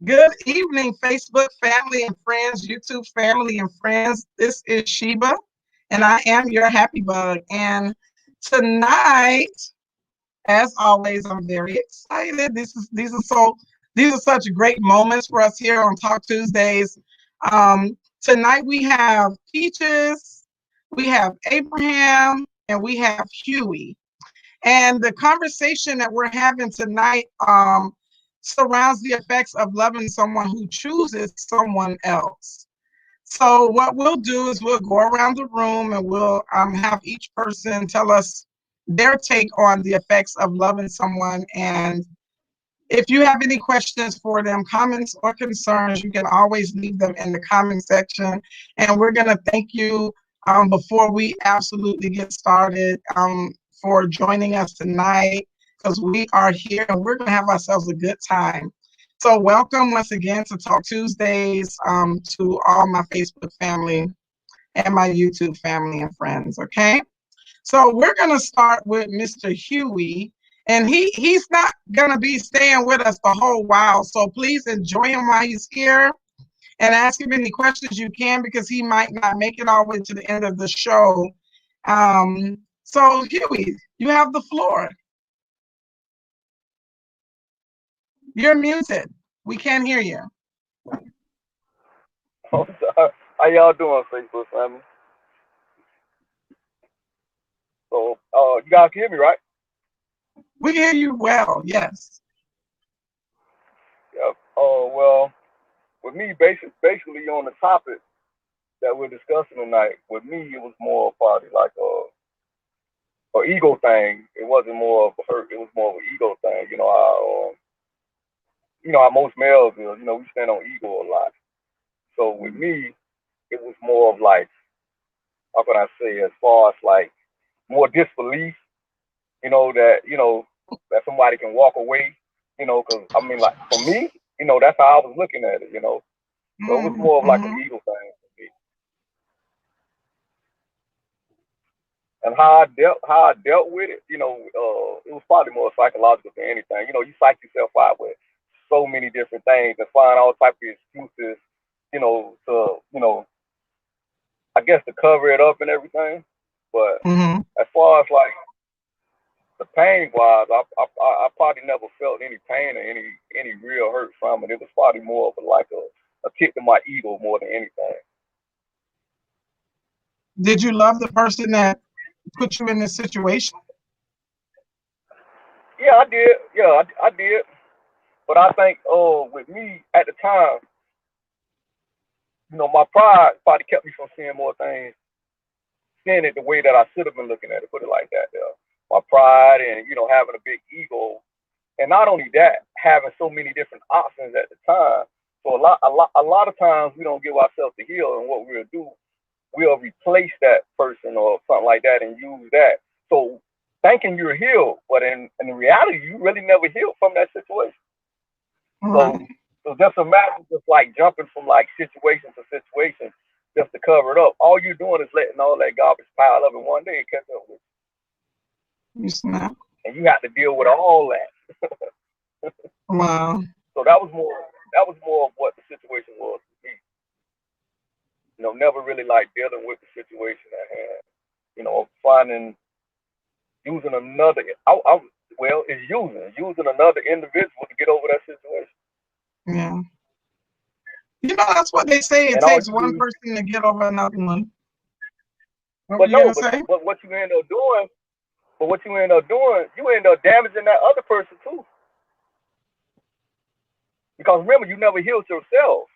Good evening, Facebook family and friends, YouTube family and friends. This is Sheba, and I am your happy bug. And tonight, as always, I'm very excited. These are such great moments for us here on Talk Tuesdays. Tonight we have Peaches, we have Abraham, and we have Huey. And the conversation that we're having tonight surrounds the effects of loving someone who chooses someone else. So what we'll do is we'll go around the room and we'll have each person tell us their take on the effects of loving someone. And if you have any questions for them, comments or concerns, you can always leave them in the comment section. And we're going to thank you before we absolutely get started for joining us tonight, because we are here and we're going to have ourselves a good time. So welcome once again to Talk Tuesdays, to all my Facebook family and my YouTube family and friends, okay? So we're going to start with Mr. Huey, and he's not going to be staying with us the whole while. So please enjoy him while he's here and ask him any questions you can, because he might not make it all the way to the end of the show. So Huey, you have the floor. You're muted. We can't hear you. How y'all doing, Facebook family? So, you guys can hear me, right? We hear you well, yes. Yep. Well, with me, basically on the topic that we're discussing tonight, with me, it was more probably like a ego thing. It wasn't more of a hurt. It was more of an ego thing. How most males do. We stand on ego a lot. So with me, it was more of like, how can I say, as far as like more disbelief. That somebody can walk away. Because I mean, like for me, that's how I was looking at it. So it was more of like an Mm-hmm. ego thing for me. And how I dealt with it, it was probably more psychological than anything. You psych yourself out with so many different things and find all type of excuses, to I guess to cover it up and everything. But Mm-hmm. as far as like the pain wise, I probably never felt any pain or any real hurt from it. It was probably more of a kick to my ego more than anything. Did you love the person that put you in this situation? Yeah, I did. Yeah, I did. But I think, with me at the time, my pride probably kept me from seeing more things, seeing it the way that I should have been looking at it. Put it like that. Yeah. My pride and having a big ego, and not only that, having so many different options at the time. So a lot of times we don't give ourselves the heal, and what we'll do, we'll replace that person or something like that and use that. So thinking you're healed, but in reality, you really never healed from that situation. So Right. so just imagine just like jumping from like situation to situation just to cover it up. All you're doing is letting all that garbage pile up in one day and catch up with You snap. you. And you have to deal with all that. Wow. So that was more of what the situation was for me. Never really like dealing with the situation at hand. Finding using another well, it's using another individual to get over that situation. Yeah. That's what they say. It And all takes you one do person to get over another one. What were but you no, gonna but say? but what you end up doing But what you end up doing, you end up damaging that other person too. Because remember, you never healed yourself.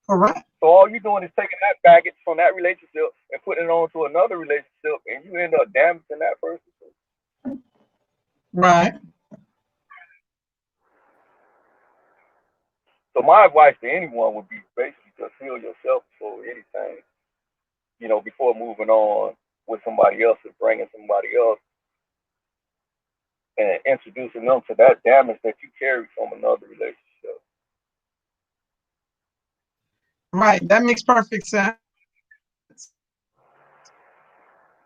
Correct. So all you're doing is taking that baggage from that relationship and putting it on to another relationship, and you end up damaging that person too. Right. So my advice to anyone would be basically just heal yourself before anything. Before moving on with somebody else and bringing somebody else and introducing them to that damage that you carry from another relationship. Right. That makes perfect sense.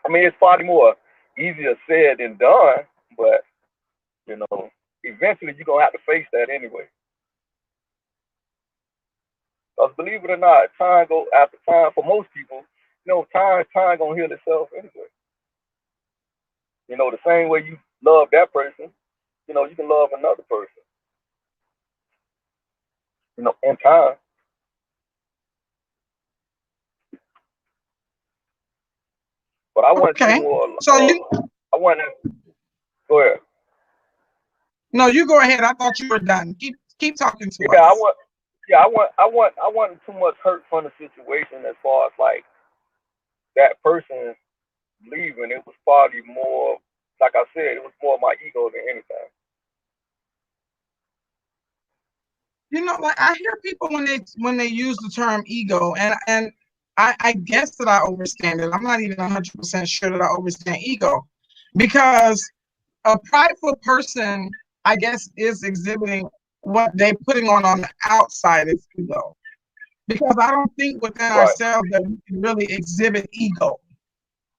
I mean, it's probably more easier said than done, but eventually you're gonna have to face that anyway. Because believe it or not, time go after time for most people. Time gonna heal itself anyway. The same way you love that person, you can love another person. In time. But I want to Okay. more. So I want to go ahead. No, you go ahead. I thought you were done. Keep talking to Yeah, us. I want too much hurt from the situation as far as like that person leaving. It was probably more, like I said, it was more my ego than anything. Like I hear people when they use the term ego, and I guess that I understand it. I'm not even 100% sure that I understand ego, because a prideful person, I guess, is exhibiting what they're putting on the outside is ego. Because I don't think within Right. ourselves that we can really exhibit ego,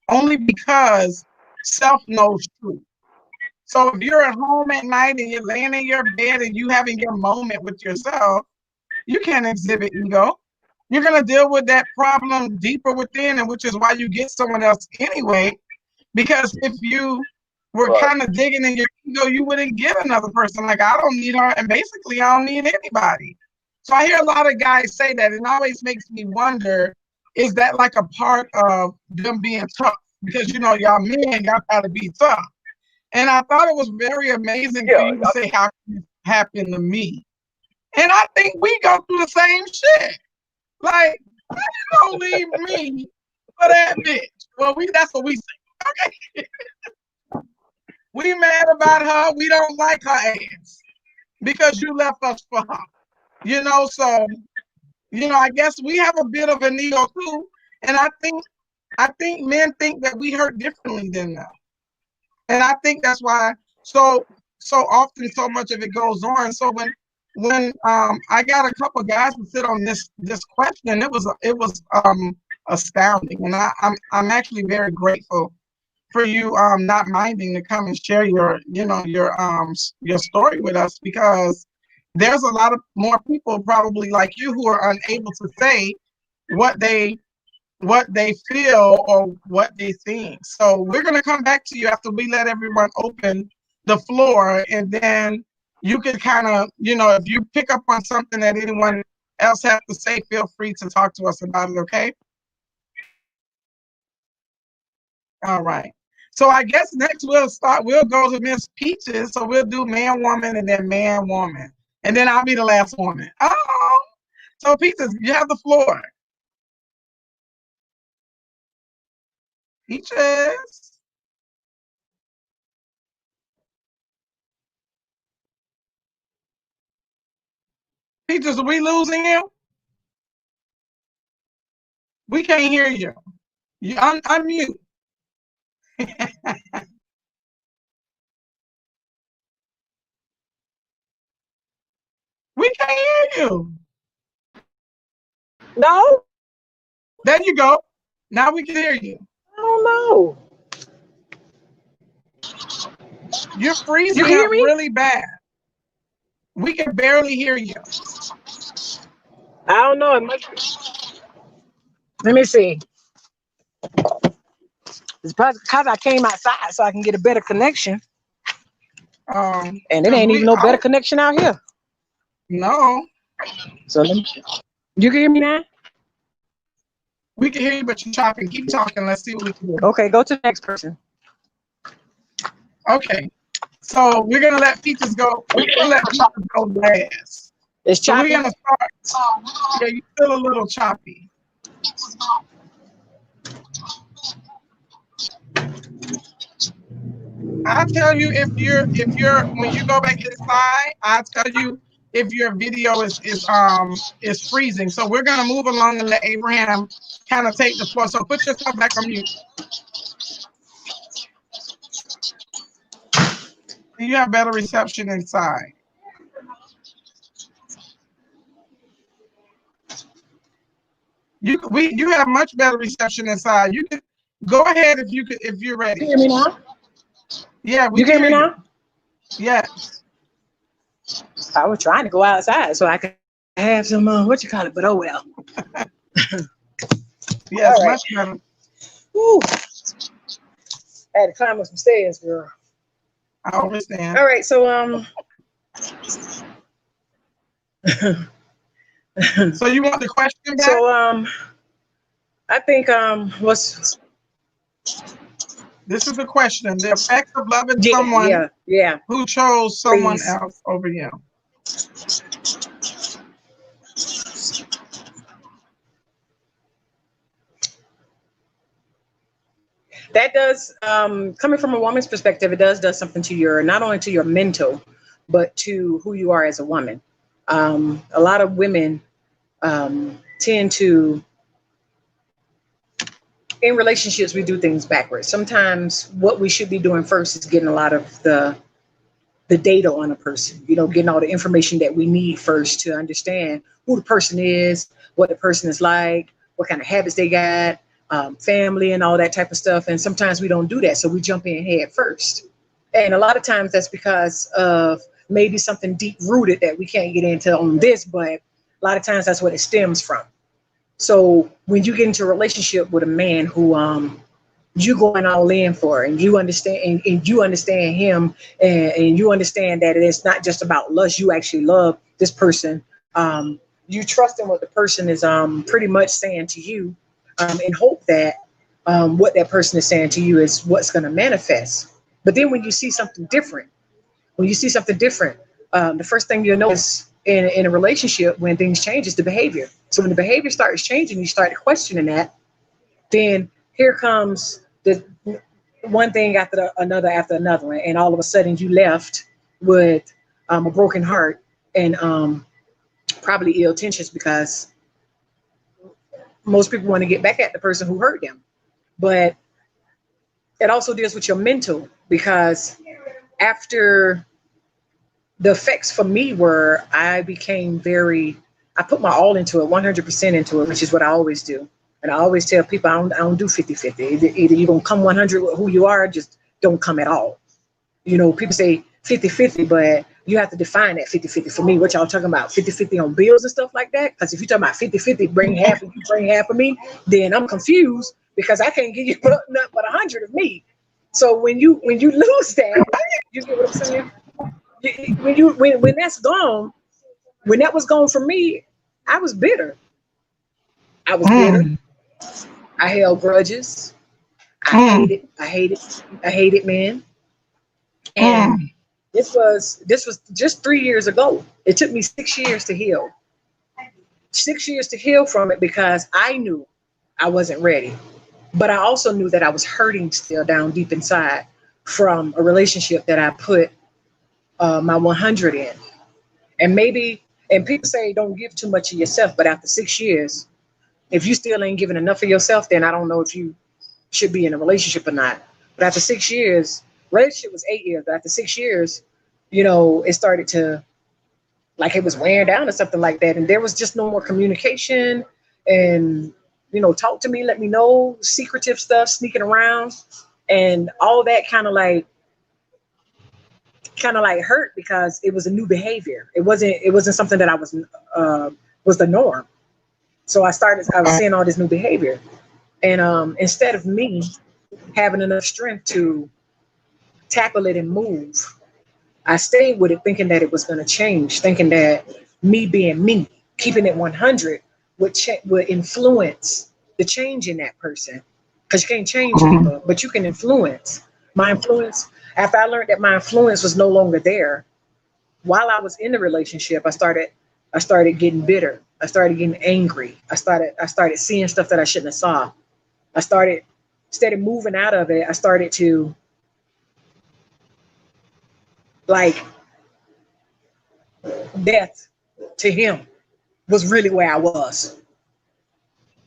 only because self knows truth. So if you're at home at night and you're laying in your bed and you having your moment with yourself, you can't exhibit ego. You're going to deal with that problem deeper within, and which is why you get someone else anyway. Because if you were Right. kind of digging in your ego, you wouldn't get another person. Like, I don't need her, and basically, I don't need anybody. So I hear a lot of guys say that, and it always makes me wonder, is that like a part of them being tough? Because, y'all men, y'all got to be tough. And I thought it was very amazing for you to say, how can this happen to me? And I think we go through the same shit. Like, you don't leave me for that bitch. Well, that's what we say. Okay. We mad about her. We don't like her ass because you left us for her. So, I guess we have a bit of an ego too. And I think men think that we hurt differently than them. And I think that's why so often so much of it goes on. So when I got a couple of guys to sit on this question, it was astounding, and I'm actually very grateful for you not minding to come and share your story with us, because there's a lot of more people probably like you who are unable to say what they feel or what they think. So we're going to come back to you after we let everyone open the floor, and then you can kind of, if you pick up on something that anyone else has to say, feel free to talk to us about it, okay? All right. So I guess next we'll go to Miss Peaches. So we'll do man, woman, and then man, woman. And then I'll be the last woman. Oh, so Peaches, you have the floor. Peaches. Peaches, are we losing you? We can't hear you. You unmute. We can't hear you. No, There you go. Now we can hear you. I don't know. You're freezing You can hear up me? really bad. We can barely hear you. I don't know. It must be. Let me see. It's because I came outside so I can get a better connection. And it ain't even no better connection out here. No. So you can hear me now? We can hear you, but you're chopping. Keep talking. Let's see what we can do. Okay, go to the next person. Okay. So we're gonna let Peaches go. We're gonna let Peaches go last. It's So choppy. we're gonna start. Yeah, you're still a little choppy. I'll tell you if you're when you go back inside, I'll tell you if your video is freezing. So we're gonna move along and let Abraham kind of take the floor. So put yourself back on mute. You have better reception inside. You have much better reception inside. You can go ahead if you're ready. You hear me now? Yeah, we You hear me now? Yes. I was trying to go outside so I could have some, what you call it, but oh well. Yes, All right. much better. Woo. I had to climb up some stairs, girl. I understand. All right, so So you want the question back? so I think what's This is the question. The effects of loving yeah, someone yeah. who chose someone Please. else over you. That does, coming from a woman's perspective, it does something to your, not only to your mental, but to who you are as a woman. A lot of women tend to, in relationships, we do things backwards. Sometimes what we should be doing first is getting a lot of the data on a person, you know, getting all the information that we need first to understand who the person is, what the person is like, what kind of habits they got, family and all that type of stuff. And sometimes we don't do that. So we jump in head first. And a lot of times that's because of maybe something deep rooted that we can't get into on this, but a lot of times that's what it stems from. So when you get into a relationship with a man who you going all in for, and you understand, and you understand him, and you understand that it's not just about lust, you actually love this person, you trust in what the person is pretty much saying to you, and hope that what that person is saying to you is what's going to manifest. But then when you see something different, the first thing you'll notice in a relationship when things change is the behavior. So when the behavior starts changing, you start questioning that, then here comes the one thing after another, and all of a sudden you left with a broken heart and probably ill intentions, because most people want to get back at the person who hurt them. But it also deals with your mental, because after the effects for me were, I put my all into it, 100% into it, which is what I always do. And I always tell people I don't do 50-50. Either you're going to come 100 with who you are, or just don't come at all. You know, people say 50-50, but you have to define that 50-50 for me. What y'all talking about? 50-50 on bills and stuff like that? Because if you're talking about 50-50, bring half of you, bring half of me, then I'm confused, because I can't give you nothing but 100 of me. So when you lose that, you get what I'm saying? When that's gone, when that was gone for me, I was bitter. I held grudges. I hated men. And this was just 3 years ago. It took me 6 years to heal. 6 years to heal from it, because I knew I wasn't ready. But I also knew that I was hurting still down deep inside from a relationship that I put my 100 in. And people say don't give too much of yourself, but after 6 years, if you still ain't giving enough of yourself, then I don't know if you should be in a relationship or not. But after 6 years, relationship was 8 years, but after 6 years, you know, it started to, like, it was wearing down or something like that. And there was just no more communication and, you know, talk to me, let me know, secretive stuff, sneaking around, and all that kind of like hurt, because it was a new behavior. It wasn't something that I was the norm. So I was seeing all this new behavior. And instead of me having enough strength to tackle it and move, I stayed with it thinking that it was going to change, thinking that me being me, keeping it 100 would influence the change in that person. Because you can't change people, but you can influence. My influence, after I learned that my influence was no longer there, while I was in the relationship, I started getting bitter. I started getting angry. I started seeing stuff that I shouldn't have saw. Instead of moving out of it, I started to, like, death to him was really where I was.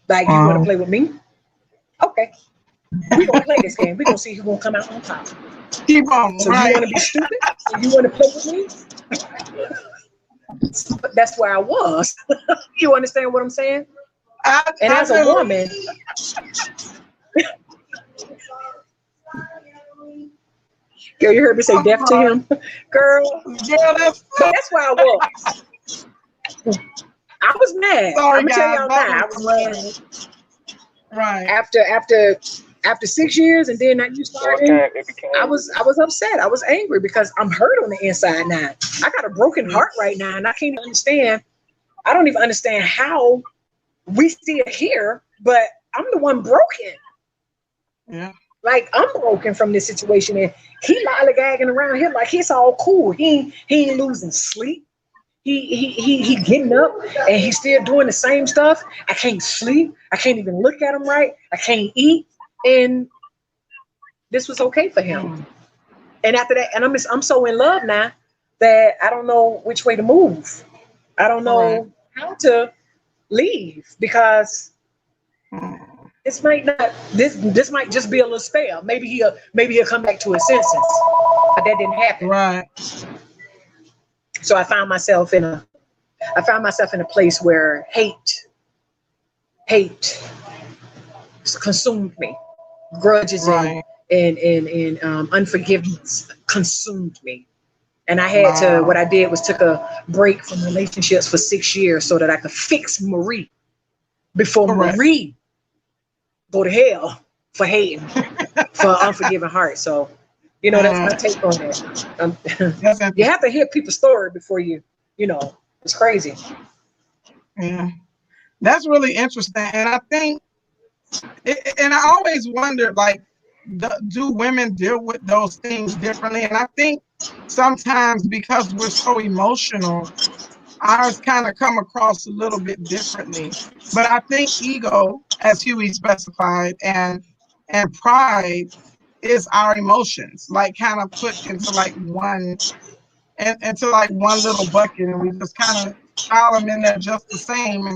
Like, you want to play with me? Okay. We're going to play this game. We're going to see who's going to come out on top. Keep on, so right. You want to be stupid? You want to play with me? That's where I was. You understand what I'm saying? As a woman, girl, you heard me say death to him, girl. Yeah, that's where I was. mad. Sorry, I'm gonna tell guys. y'all That now. I was was mad right. after 6 years, and then you So it starting. became. I was upset. I was angry because I'm hurt on the inside now. I got a broken Yeah. heart right now, and I can't even understand. I don't even understand how we still here, but I'm the one broken. Yeah. Like I'm broken from this situation, and he lollygagging around here like it's all cool. He ain't losing sleep. He getting up and he's still doing the same stuff. I can't sleep. I can't even look at him right. I can't eat. And this was okay for him. Mm. And after that, and I'm so in love now that I don't know which way to move. I don't Correct. know how to leave because Mm. this might just be a little spell. Maybe he'll come back to his senses. But that didn't happen. Right. So I found myself in a place where hate consumed me. Grudges Right. and unforgiveness consumed me. And I had to, what Wow. I did was took a break from relationships for 6 years so that I could fix Marie before Correct. Marie go to hell for hating, for unforgiving heart. So, that's my take on that. That's You interesting. have to hear people's story before it's crazy. Yeah. That's really interesting. And I think, and I always wondered, like, do women deal with those things differently? And I think sometimes because we're so emotional, ours kind of come across a little bit differently. But I think ego, as Huey specified, and pride is our emotions, like kind of put into like one into like one little bucket, and we just kind of file them in there just the same.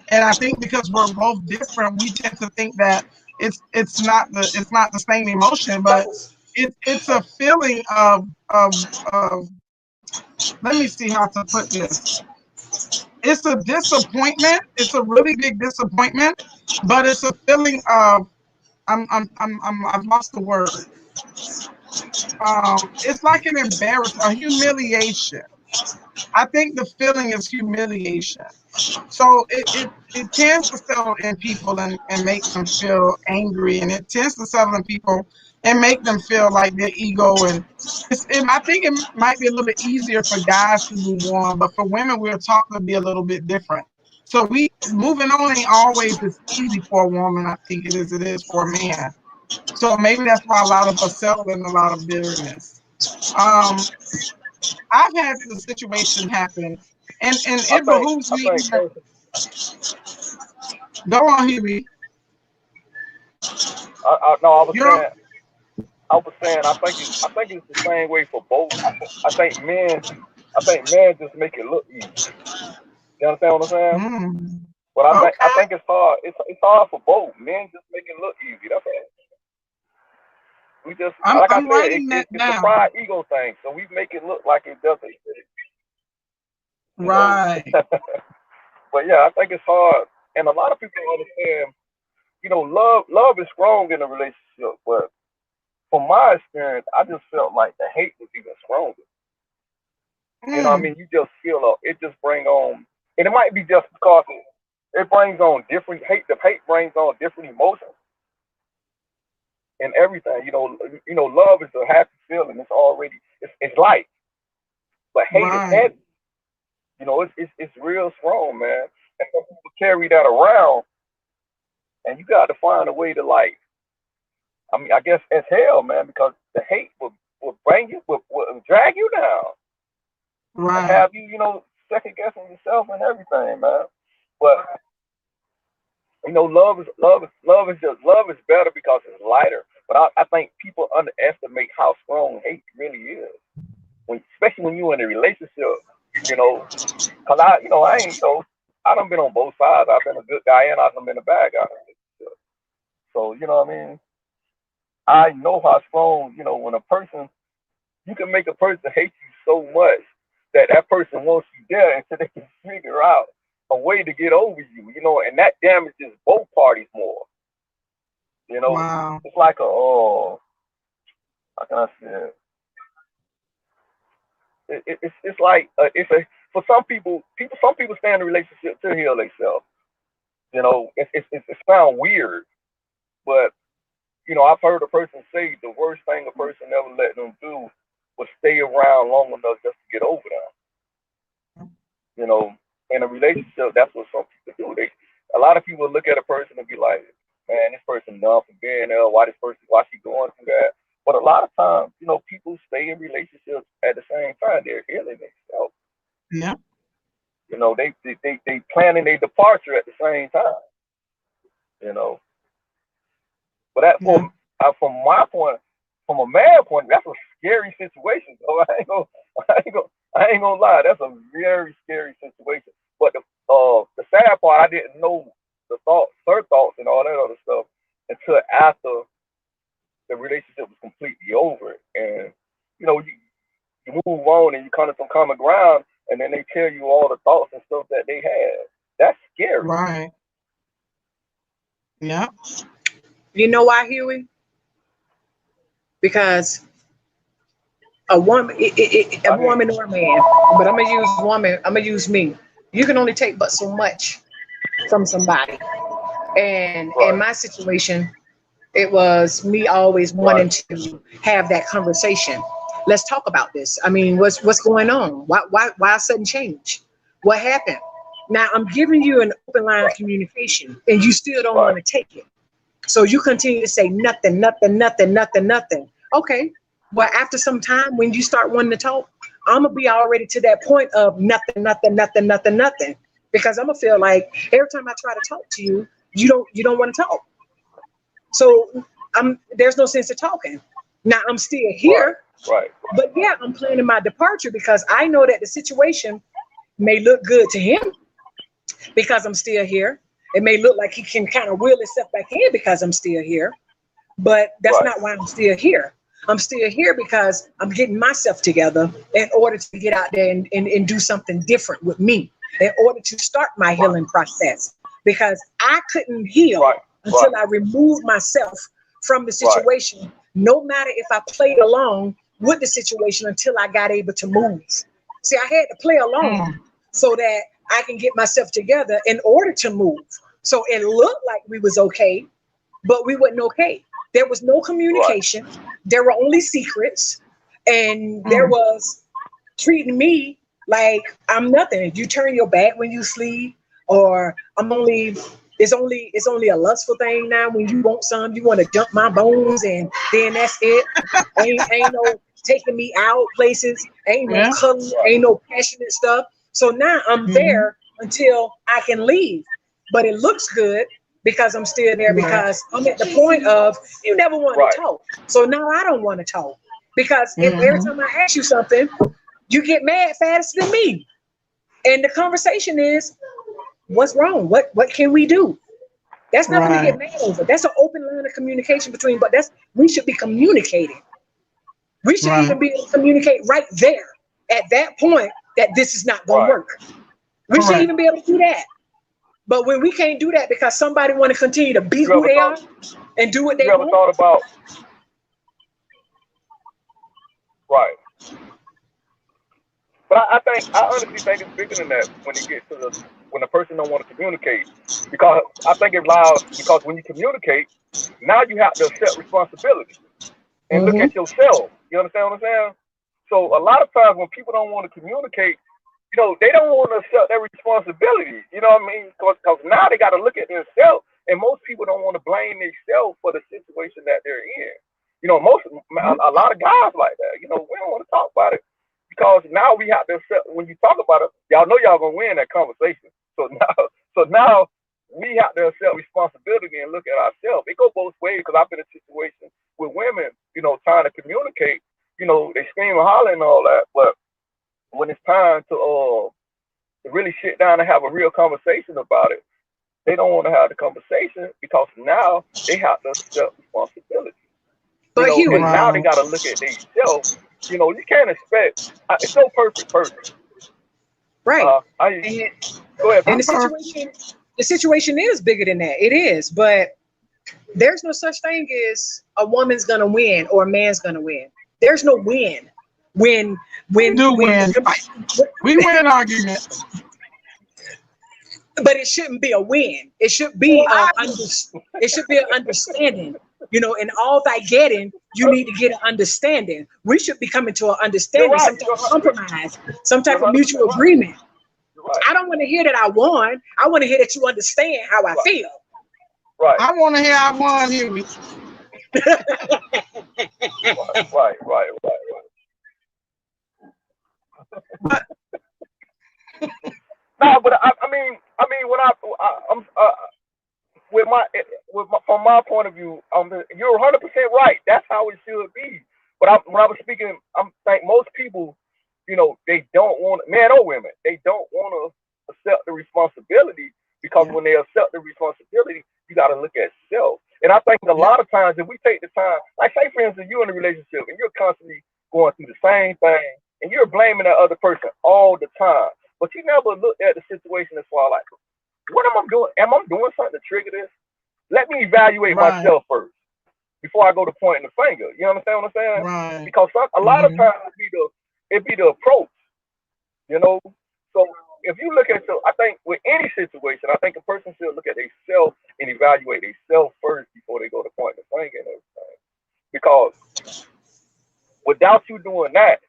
And I think because we're both different, we tend to think that it's not the same emotion, but it's a feeling of let me see how to put this. It's a disappointment. It's a really big disappointment, but it's a feeling of I've lost the word. It's like an embarrassment, a humiliation. I think the feeling is humiliation. So it tends to settle in people and make them feel angry, and it tends to settle in people and make them feel like their ego. And I think it might be a little bit easier for guys to move on, but for women, we're taught to be a little bit different. So we moving on ain't always as easy for a woman, I think it is for a man. So maybe that's why a lot of us settle in a lot of bitterness. Um, I've had the situation happen, and I it think behooves I me think even. Go on, Huey. no, I was You're saying I think it's the same way for both. I think men I think men just make it look easy. You understand what I'm saying? mm, But I okay. think it's hard. It's hard for both. Men just make it look easy. That's all. We just like I I'm said, writing that it's a down. pride ego thing. So we make it look like it doesn't. You know. Right. But yeah, I think it's hard, and a lot of people don't understand. Love is strong in a relationship, but from my experience, I just felt like the hate was even stronger. You know what I Mm, mean? You just feel it just bring on, and it might be just because it brings on different hate. The hate brings on different emotions and everything. Love is a happy feeling. It's light, but hate is right. heavy. It's real strong, man. And some people carry that around, and you got to find a way to like. I mean, I guess as hell, man, because the hate will bring you, will drag you down and Right. have you, second guessing yourself and everything, man. But love is better because it's lighter. But I think people underestimate how strong hate really is. Especially when you're in a relationship, cause I ain't I done been on both sides. I've been a good guy and I've been a bad guy. So you know what I mean. I know how strong, when a person you can make a person hate you so much that that person wants you there until they can figure out a way to get over you, and that damages both parties more. Wow. It's like how can I say it? It's like for some people stay in a relationship to heal themselves. You know, it sounds weird, but you know, I've heard a person say the worst thing a person ever let them do was stay around long enough just to get over them. You know, in a relationship, that's what some people do. A lot of people look at a person and be like, man, this person dumb for being there. Why she going through that? But a lot of times, you know, people stay in relationships at the same time. They're healing themselves. Yeah. You know, they planning their departure at the same time. You know, but from my point, from a man point, that's a scary situation. So I ain't gonna lie, that's a very scary situation. But the sad part, I didn't know her thoughts, and all that other stuff until after the relationship was completely over. And you know, you move on and you come to some common ground, and then they tell you all the thoughts and stuff that they had. That's scary. Right. Yeah. You know why, Huey? Because a woman, a woman or a man, but I'm gonna use woman. I'm gonna use me. You can only take but so much from somebody. And in my situation, it was me always wanting to have that conversation. Let's talk about this. I mean, what's going on? Why a sudden change? What happened? Now I'm giving you an open line of communication, and you still don't want to take it. So you continue to say nothing. Okay. Well, after some time, when you start wanting to talk, I'm gonna be already to that point of nothing. Because I'm gonna feel like every time I try to talk to you, you don't want to talk. So there's no sense of talking. Now I'm still here, but yeah, I'm planning my departure because I know that the situation may look good to him because I'm still here. It may look like he can kind of wheel himself back in because I'm still here, but that's not why I'm still here. I'm still here because I'm getting myself together in order to get out there and do something different with me, in order to start my healing process. Because I couldn't heal until I removed myself from the situation, no matter if I played along with the situation until I got able to move. See, I had to play along so that I can get myself together in order to move. So it looked like we was okay, but we wasn't okay. There was no communication. There were only secrets, and there was treating me like I'm nothing. You turn your back when you sleep, or it's only a lustful thing now. When you want some, you want to dump my bones, and then that's it. Ain't no taking me out places. Ain't no cuddling. Ain't no passionate stuff. So now I'm there until I can leave, but it looks good because I'm still there because I'm at the point of you never want to talk. So now I don't want to talk because if every time I ask you something, you get mad faster than me. And the conversation is, what's wrong? What can we do? That's nothing to get mad over. That's an open line of communication but we should be communicating. We should even be able to communicate right there at that point that this is not going to work. We should even be able to do that. But when we can't do that because somebody want to continue to be who they are and do what they want. You ever thought about But I honestly think it's bigger than that when you get to when the person don't want to communicate. Because I think it allows, because when you communicate, now you have to accept responsibility and look at yourself. You understand what I'm saying? So a lot of times when people don't want to communicate, you know, they don't want to accept their responsibility. You know what I mean? Because now they got to look at themselves, and most people don't want to blame themselves for the situation that they're in. You know, a lot of guys like that. You know, we don't want to talk about it because now we have to accept. When you talk about it, y'all know y'all gonna win that conversation. So now we have to accept responsibility and look at ourselves. It goes both ways because I've been in situations with women, you know, trying to communicate. You know, they scream and holler and all that, but when it's time to really sit down and have a real conversation about it, they don't want to have the conversation because now they have to accept responsibility. But you know, and now they got to look at themselves. You know, you can't expect. It's no perfect person. Right. Go ahead. And the situation is bigger than that. It is, but there's no such thing as a woman's gonna win or a man's gonna win. There's no win. when We do win. We win arguments. But it shouldn't be a win. It should be it should be an understanding. You know, in all thy getting, you need to get an understanding. We should be coming to an understanding, You're right. some type of compromise, some type of mutual agreement. Right. I don't want to hear that I won. I want to hear that you understand how I feel. Right. I want to hear I won, Huey. Right. No, but I mean, when I'm from my point of view, you're 100% right. That's how it should be. But when I was speaking, I'm think most people, you know, they don't want, men or women, they don't want to accept the responsibility, because when they accept the responsibility, you got to look at self. And I think a lot of times, if we take the time, like say for instance, you're in a relationship and you're constantly going through the same thing, and you're blaming that other person all the time, but you never look at the situation as far like, what am I doing? Am I doing something to trigger this? Let me evaluate myself first before I go to pointing the finger. You understand what I'm saying? Right. Because a lot of times it be the approach, you know. So if you look at I think with any situation, I think a person should look at themselves and evaluate themselves first before they go to pointing the finger and everything. Because without you doing that,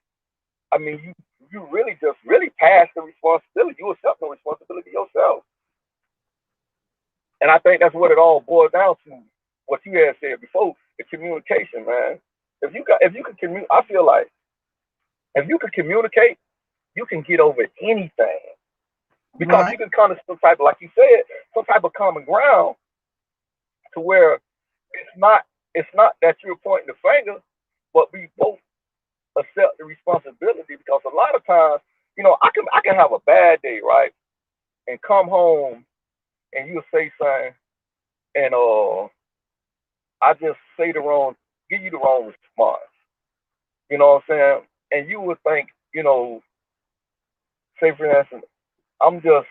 I mean, you really just pass the responsibility. You accept the responsibility yourself. And I think that's what it all boils down to. What you had said before, the communication, man. If you can communicate, I feel like if you can communicate, you can get over anything, because you can come to some type of, like you said, some type of common ground, to where it's not that you're pointing the finger, but we both accept the responsibility. Because a lot of times, you know, I can have a bad day, right, and come home and you'll say something, and I just give you the wrong response. You know what I'm saying? And you would think, you know, say for instance, I'm just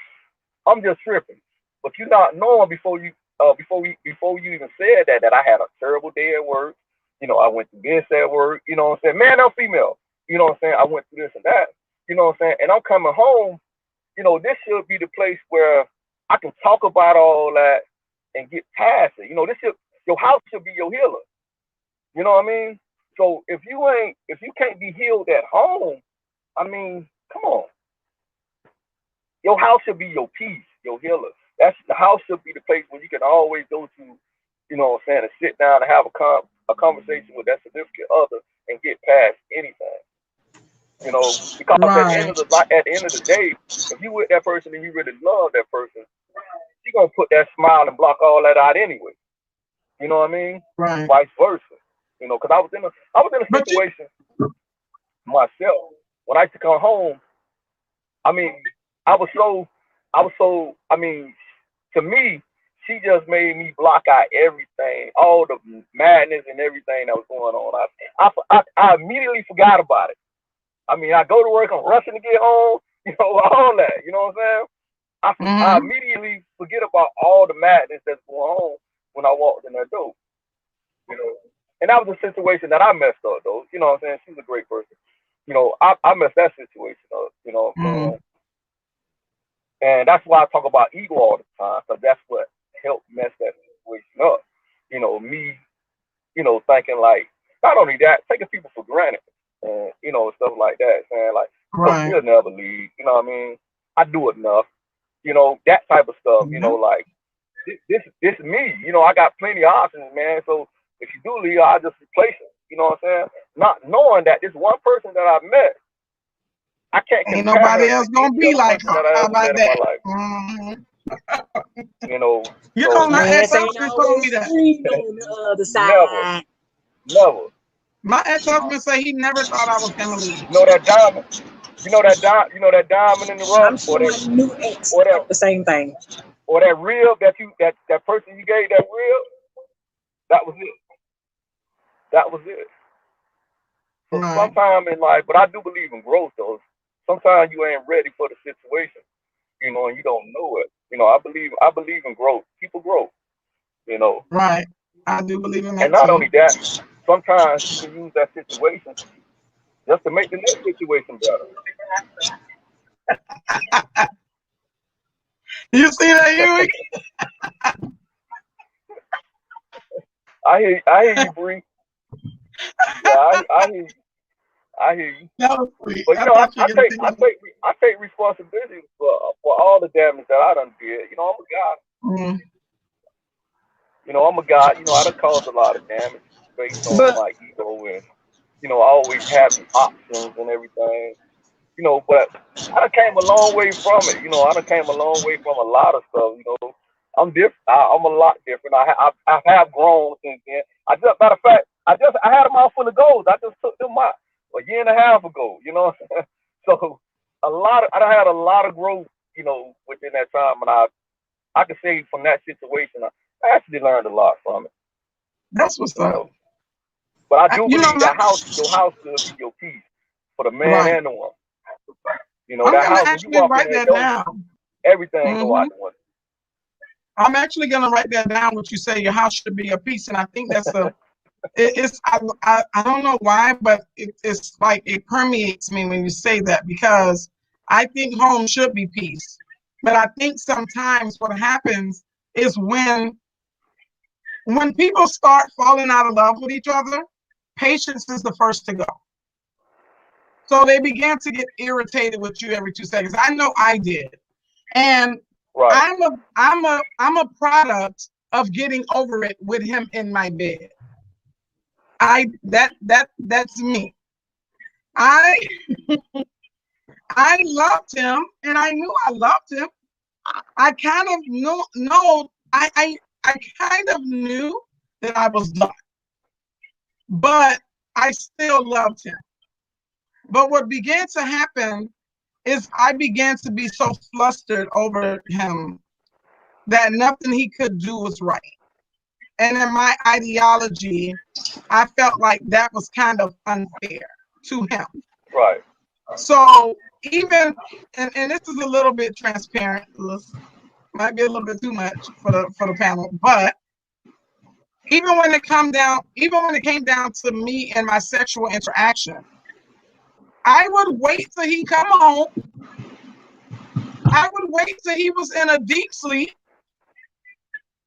tripping, but you're not knowing before you even said that I had a terrible day at work. You know, I went through this at work. You know what I'm saying? Man or female. You know what I'm saying? I went through this and that. You know what I'm saying? And I'm coming home. You know, this should be the place where I can talk about all that and get past it. You know, your house should be your healer. You know what I mean? So if you can't be healed at home, I mean, come on. Your house should be your peace, your healer. The house should be the place where you can always go to, you know what I'm saying, and sit down and have a conversation with that significant other and get past anything. You know, because at the end of the day, if you with that person and you really love that person, you're gonna put that smile and block all that out anyway. You know what I mean? Right. Vice versa. You know, because I was in a situation myself when I used to come home. I mean, I was so. I mean, to me, she just made me block out everything, all the madness and everything that was going on. I immediately forgot about it. I mean, I go to work, I'm rushing to get home, you know, all that. You know what I'm saying? I immediately forget about all the madness that's going on when I walked in that door. You know, and that was a situation that I messed up, though. You know what I'm saying? She's a great person. You know, I messed that situation up. You know, and that's why I talk about ego all the time, because that's what helped mess that situation up. You know, me, you know, thinking like, not only that, taking people for granted, and you know, stuff like that, saying like, oh, she'll never leave. You know what I mean? I do enough. You know, that type of stuff. You know, like this me. You know, I got plenty of options, man. So if you do leave, I'll just replace it. You know what I'm saying? Not knowing that this one person that I met, I can't. Ain't nobody else gonna be like her. How about that? You know, you know, my ex-husband told me that. On the other side. Never. My ex-husband said he never thought I was gonna leave. You know that diamond? You know that diamond in the rough? I'm sure my new ex thought the same thing. Or that rib that person you gave that rib, that was it. That was it. So sometimes in life, but I do believe in growth though. Sometimes you ain't ready for the situation, you know, and you don't know it. You know, I believe in growth. People grow, you know. Right. I do believe in that. And not only that, sometimes you can use that situation just to make the next situation better. You see that, Huey? I hear you, Bree. Yeah, I hear you. That was sweet. But I you know, thought you were gonna think of it. I take responsibility for all the damage that I done did. You know, I'm a guy. Mm. You know, I'm a guy. You know, I done caused a lot of damage based on But my ego and always having options and everything. You know, but I done came a long way from it. You know, I done came a long way from a lot of stuff. You know, I'm different. I'm a lot different. I have grown since then. Matter of fact, I had a mouth full of goals. I just took them out a year and a half ago. You know, so I done had a lot of growth. You know, within that time, and I can say from that situation, I actually learned a lot from it. That's what's You up. know, but I do You know, believe your house should be your peace for the man right. and the woman. You know, I'm that gonna house, when you actually walk in write that that door, down. everything go Hmm. out the window. I'm actually gonna write that down. What you say, your house should be a piece, and I think that's it's I don't know why, but it's like it permeates me when you say that, because I think home should be peace. But I think sometimes what happens is when people start falling out of love with each other, patience is the first to go. So they began to get irritated with you every 2 seconds. I know I did. And Right. I'm a product of getting over it with him in my bed. That's me. I I loved him, and I knew I loved him. I kind of I kind of knew that I was done, but I still loved him. But what began to happen is I began to be so flustered over him that nothing he could do was right. And in my ideology, I felt like that was kind of unfair to him. Right. So even, and this is a little bit transparent, might be a little bit too much for the panel, but even when it came down to me and my sexual interaction, I would wait till he come home. I would wait till he was in a deep sleep,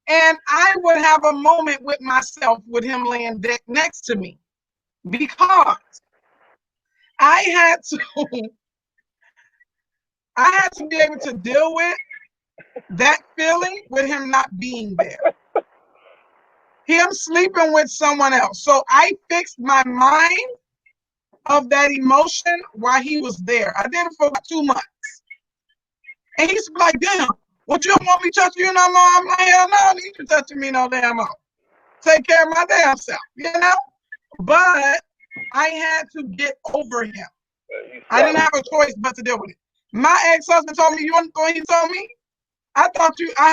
and I would have a moment with myself with him laying next to me, because I had to be able to deal with that feeling with him not being there, him sleeping with someone else. So I fixed my mind of that emotion while he was there. I did it for about 2 months. And he's like, damn, what, you don't want me touching you no more? I'm like, hell no, I need you touching me no damn more. Take care of my damn self, you know? But I had to get over him. I didn't have a choice but to deal with it. My ex-husband told me, you want what he told me? I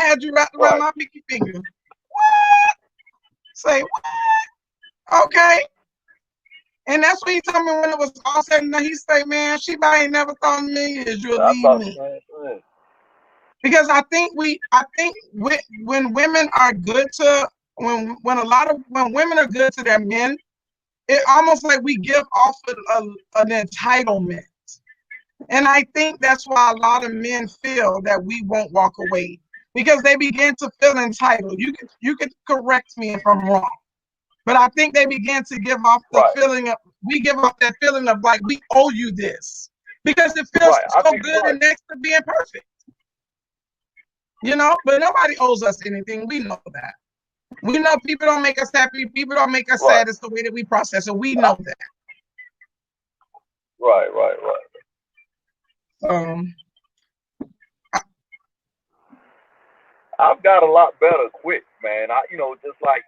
had you wrapped around my pinky finger. What? Say what? Okay. And that's what he told me when it was all said and done. He said, man, she ain't never thought in a million years you'll leave me. Because I think when women are good to, when women are good to their men, it almost like we give off an entitlement. And I think that's why a lot of men feel that we won't walk away, because they begin to feel entitled. You can correct me if I'm wrong, but I think they begin to give off the feeling of, we give off that feeling of like we owe you this, because it feels so good and next to being perfect. You know, but nobody owes us anything. We know that. We know people don't make us happy. People don't make us sad. It's the way that we process it. We know that. Right. I've got a lot better quick, man. Just like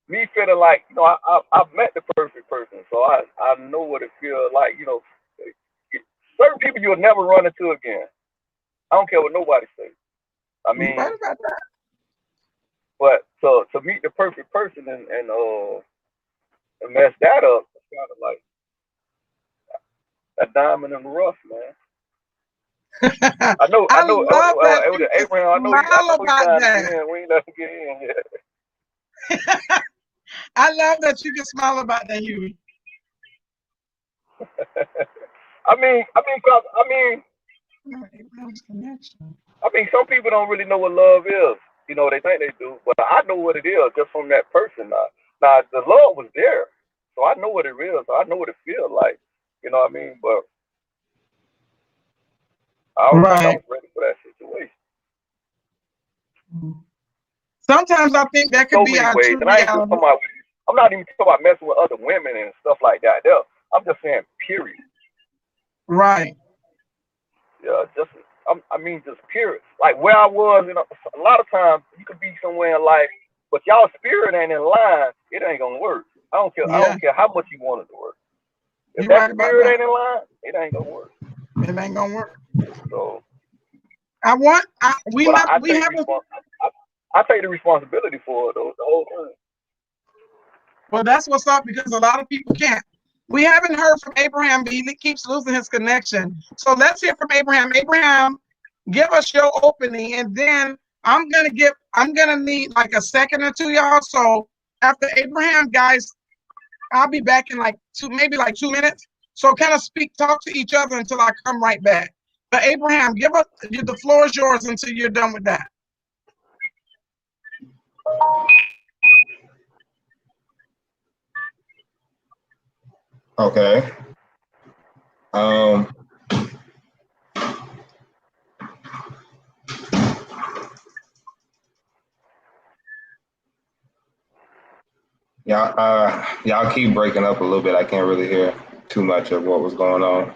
me feeling like, I've met the perfect person, so I know what it feels like. Certain people you'll never run into again. I don't care what nobody says. I mean, right about that. But to meet the perfect person and mess that up, it's kind of like a diamond in the rough, man. I know. Abraham, I know you trying to get in. We ain't let him get in yet. I love that you can smile about that, Huey. Cause Abraham's connection. some people don't really know what love is. You know, they think they do, but I know what it is just from that person. Now the love was there, so I know what it is. So I know what it feels like. You know what I mean? But I don't think I Right. was ready for that situation. Sometimes I think that could So be many our ways, true and I ain't just reality. talking about. I'm not even talking about messing with other women and stuff like that. There, I'm just saying, period. Right. Yeah, just period. Like where I was, a lot of times you could be somewhere in life, but y'all spirit ain't in line. It ain't gonna work. I don't care. I Yeah. don't care how much you want it to work. If You're that right about spirit that. ain't in line, it ain't gonna work. It ain't gonna work. So, We but not, I we take haven't, I take the responsibility for it though. The whole thing. well, that's what's up because a lot of people can't. We haven't heard from Abraham, but he keeps losing his connection. So let's hear from Abraham. Abraham, give us your opening, and then I'm gonna need like a second or two, y'all. So after Abraham, guys, I'll be back in like maybe like 2 minutes. So kind of talk to each other until I come right back. But Abraham, the floor is yours until you're done with that. Okay. Um, y'all keep breaking up a little bit. I can't really hear too much of what was going on.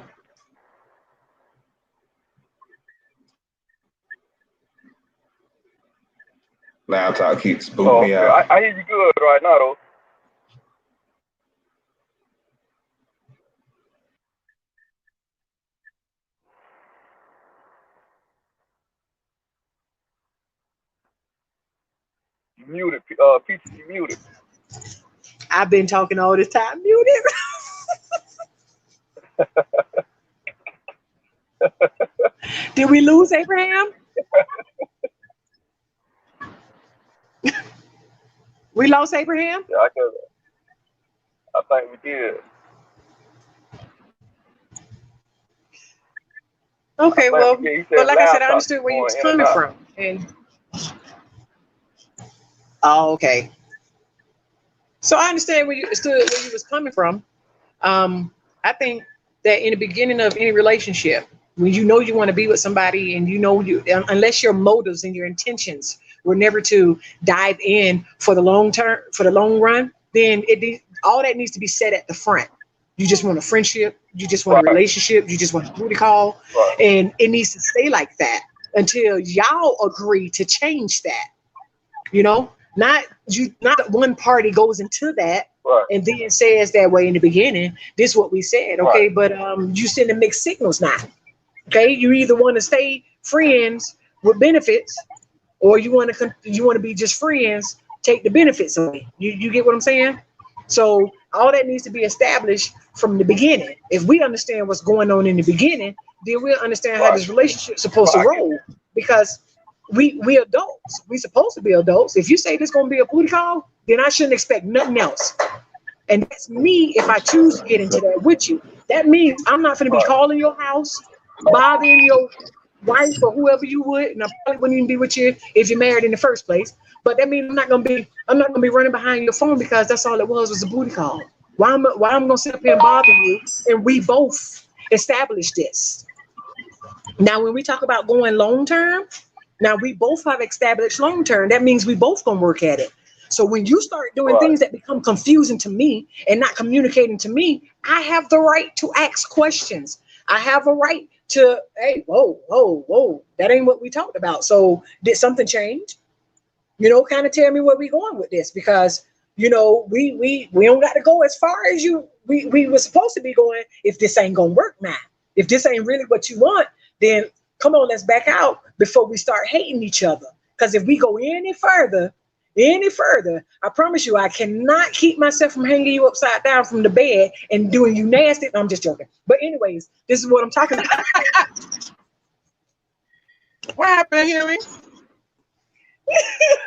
Laptop keeps booting me Okay. out. I hear you good right now though. You muted. Peaches, you muted. I've been talking all this time, muted. Did we lose Abraham? We lost Abraham? Yeah, I think we did. Okay, well, He but said like I said, I laptop understood keep where you going was in and coming out. from. And oh, okay. So I understand where you was coming from. I think that in the beginning of any relationship, when you know you want to be with somebody and you know unless your motives and your intentions were never to dive in for the long term, for the long run, then all that needs to be set at the front. You just want a friendship, you just want a Right, relationship, you just want a booty call, right, and it needs to stay like that until y'all agree to change that. You know, not one party goes into that right, and then says that way in the beginning, this is what we said, right, okay, but you sending mixed signals now. Okay, you either want to stay friends with benefits or you want to be just friends, take the benefits away. You get what I'm saying? So all that needs to be established from the beginning. If we understand what's going on in the beginning, then we'll understand how right. this relationship's supposed to I get roll. Because we adults, we supposed to be adults. If you say this gonna be a booty call, then I shouldn't expect nothing else. And that's me if I choose to get into that with you. That means I'm not gonna be right, calling your house, bothering your wife or whoever you would, and I probably wouldn't even be with you if you're married in the first place. But that means I'm not gonna be running behind your phone because that's all it was a booty call. Why I'm gonna sit up here and bother you and we both established this. Now when we talk about going long term, now we both have established long term. That means we both gonna work at it. So when you start doing right, things that become confusing to me and not communicating to me, I have the right to ask questions. I have a right to, hey, whoa, whoa, whoa, that ain't what we talked about. So did something change? Kind of tell me where we going with this because we don't got to go as far as we were supposed to be going if this ain't gonna work now. If this ain't really what you want, then come on, let's back out before we start hating each other. Because if we go any further, I promise you, I cannot keep myself from hanging you upside down from the bed and doing you nasty. No, I'm just joking. But anyways, this is what I'm talking about. What happened, Huey?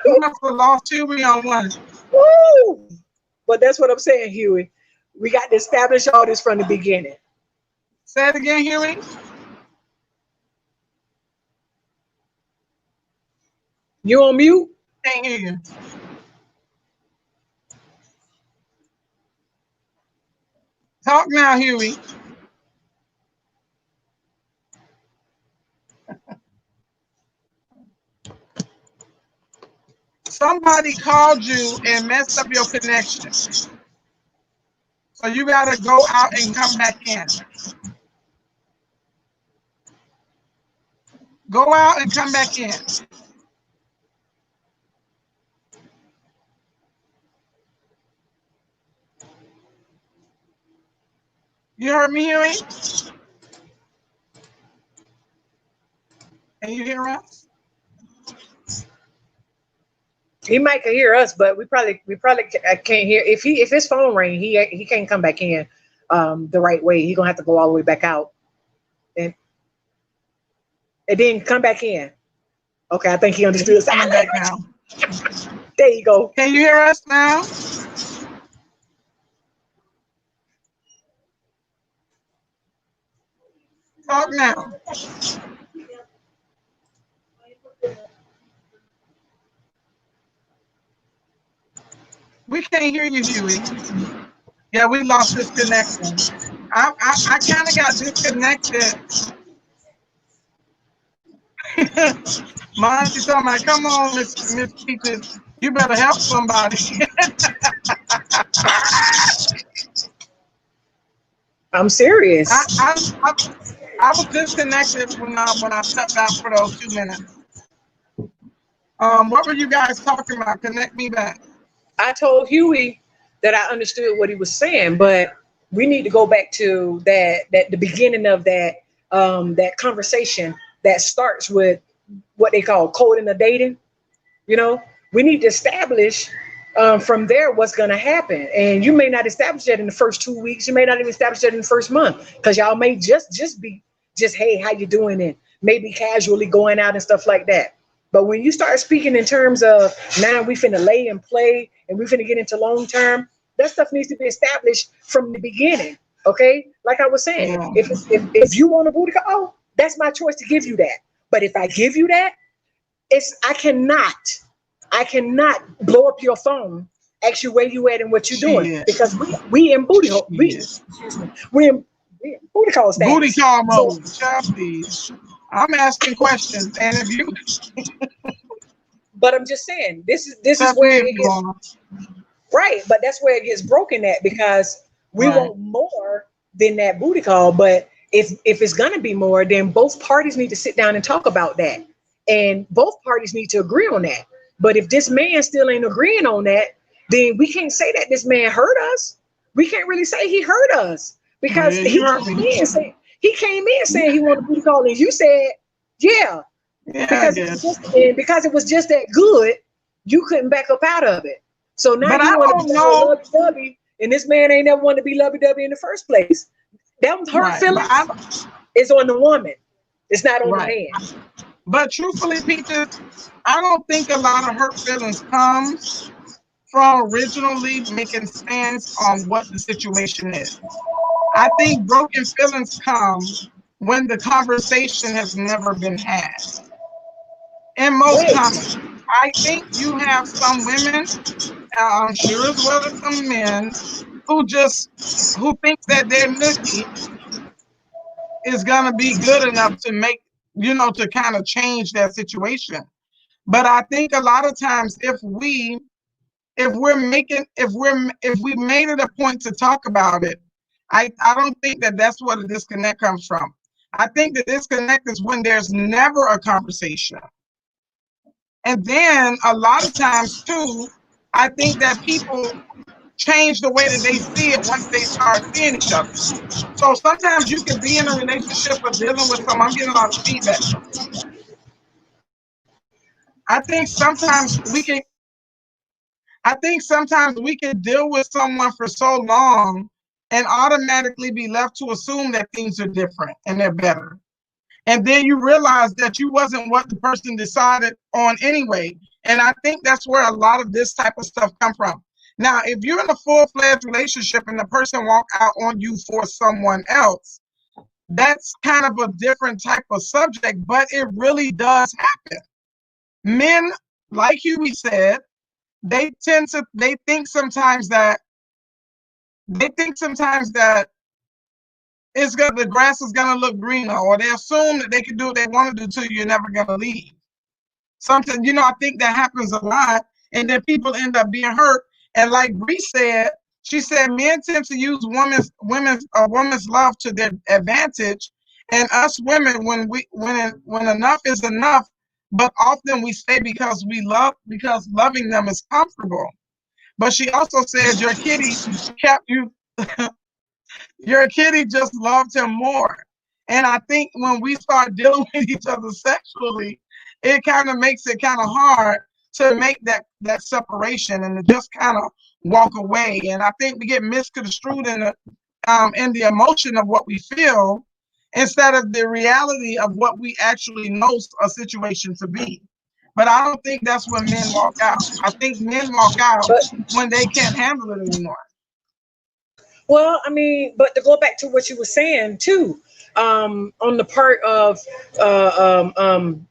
We must have lost Huey on one. Woo! But that's what I'm saying, Huey. We got to establish all this from the beginning. Say it again, Huey. You on mute? Can't hear you. Talk now, Huey. Somebody called you and messed up your connection. So you gotta go out and come back in. Go out and come back in. You heard me, Huey? Can you hear us? He might can hear us, but we probably can't hear. If his phone ring, he can't come back in the right way. He's gonna have to go all the way back out and then come back in. Okay, I think he understood. Coming back now. There you go. Can you hear us now? Talk now. We can't hear you, Huey. Yeah, we lost this connection. I kind of got disconnected. My auntie told me, come on, Miss Peaches, you better help somebody. I'm serious. I was disconnected when I stepped out for those 2 minutes. What were you guys talking about? Connect me back. I told Huey that I understood what he was saying, but we need to go back to that the beginning of that conversation that starts with what they call coding the dating. You know, we need to establish from there what's going to happen, and you may not establish that in the first 2 weeks. You may not even establish that in the first month, because y'all may just be hey, how you doing, and maybe casually going out and stuff like that. But when you start speaking in terms of now we finna lay and play and we finna get into long term, that stuff needs to be established from the beginning. Okay, like I was saying, Yeah. if you want a booty call, oh, that's my choice to give you that. But if I give you that, I cannot blow up your phone, ask you where you at and what you're doing, because we in booty hole. We in booty call status. Booty call mode. So, I'm asking questions, and if you. But I'm just saying, this is where it gets right. But that's where it gets broken at, because we want more than that booty call. But if it's gonna be more, then both parties need to sit down and talk about that, and both parties need to agree on that. But if this man still ain't agreeing on that, then we can't say that this man hurt us. We can't really say he hurt us, because he came in saying he wanted a booty call, and you said, because it was just that good, you couldn't back up out of it. So now you want to be lovey-dovey, and this man ain't never wanted to be lovey-dovey in the first place. That was hurt feelings. It's on the woman. It's not on the man. But truthfully, Peaches, I don't think a lot of hurt feelings comes from originally making stance on what the situation is. I think broken feelings come when the conversation has never been had. And most times, I think you have some women, I'm sure as well as some men, who think that their nookie is gonna be good enough to make, to kind of change that situation. But I think a lot of times, if we made it a point to talk about it, I don't think that that's where the disconnect comes from. I think the disconnect is when there's never a conversation. And then a lot of times too, I think that people change the way that they see it once they start seeing each other. So sometimes you can be in a relationship or dealing with someone. I'm getting a lot of feedback. I think sometimes we can deal with someone for so long and automatically be left to assume that things are different and they're better. And then you realize that you wasn't what the person decided on anyway. And I think that's where a lot of this type of stuff come from. Now, if you're in a full-fledged relationship and the person walk out on you for someone else, that's kind of a different type of subject, but it really does happen. Men, like Huey said, they think sometimes that the grass is gonna look greener, or they assume that they can do what they want to do till you're never gonna leave. Something, I think that happens a lot, and then people end up being hurt. And like Bree said, she said men tend to use a woman's love to their advantage, and us women, when enough is enough, but often we stay because loving them is comfortable. But she also said your kitty kept you. Your kitty just loved him more. And I think when we start dealing with each other sexually, it kind of makes it kind of hard to make that separation and to just kind of walk away. And I think we get misconstrued in the emotion of what we feel instead of the reality of what we actually know a situation to be. But I don't think that's when men walk out. I think men walk out when they can't handle it anymore. Well, I mean, but to go back to what you were saying too, on the part of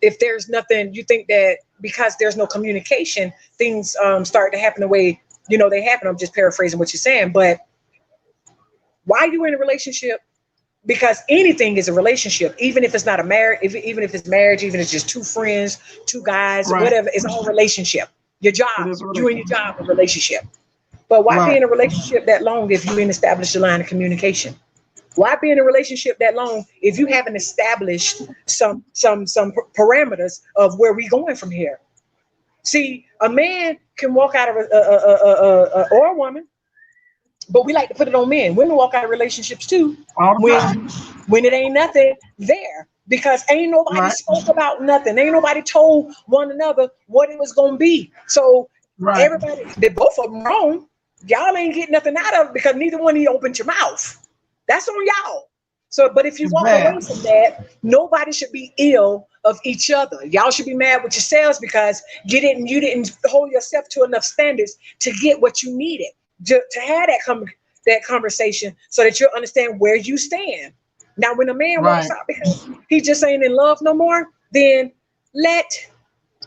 if there's nothing, you think that because there's no communication, things start to happen the way they happen. I'm just paraphrasing what you're saying, but why are you in a relationship? Because anything is a relationship, even if it's not a marriage, even if it's marriage, even if it's just two friends, two guys, right, whatever, it's all relationship. Your job, you and your job, a relationship. But why be in a relationship that long if you didn't establish a line of communication? Why be in a relationship that long if you haven't established some parameters of where we going from here? See, a man can walk out of or a woman, but we like to put it on men. Women walk out of relationships too when it ain't nothing there, because ain't nobody spoke about nothing. Ain't nobody told one another what it was gonna be. So everybody, they both of them wrong. Y'all ain't getting nothing out of it because neither one of you opened your mouth. That's on y'all. So, but if you walk away from that, nobody should be ill of each other. Y'all should be mad with yourselves because you didn't hold yourself to enough standards to get what you needed to have that conversation so that you understand where you stand. Now, when a man walks out because he just ain't in love no more, then let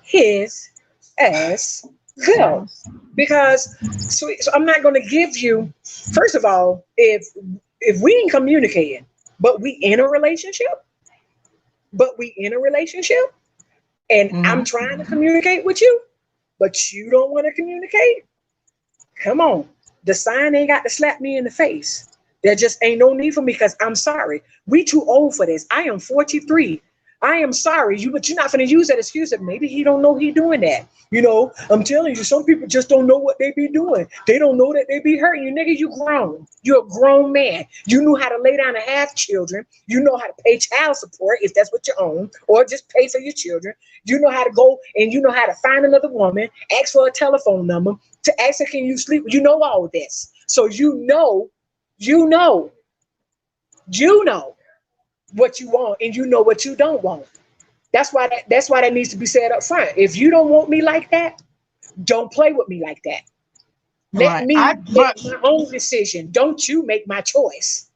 his ass go. Because so I'm not going to give you, first of all, if we ain't communicating, but we in a relationship, and I'm trying to communicate with you, but you don't want to communicate, come on. The sign ain't got to slap me in the face. There just ain't no need for me because I'm sorry. We too old for this. I am 43. I am sorry, but you're not going to use that excuse that maybe he don't know he doing that. I'm telling you, some people just don't know what they be doing. They don't know that they be hurting you. Nigga, you grown. You're a grown man. You knew how to lay down and have children. You know how to pay child support if that's what you own, or just pay for your children. You know how to go and you know how to find another woman, ask for a telephone number, to ask her, can you sleep? You know all this. So you know what you want and you know what you don't want. That's why that needs to be said up front. If you don't want me like that, don't play with me like that. Let me make my own decision. Don't you make my choice.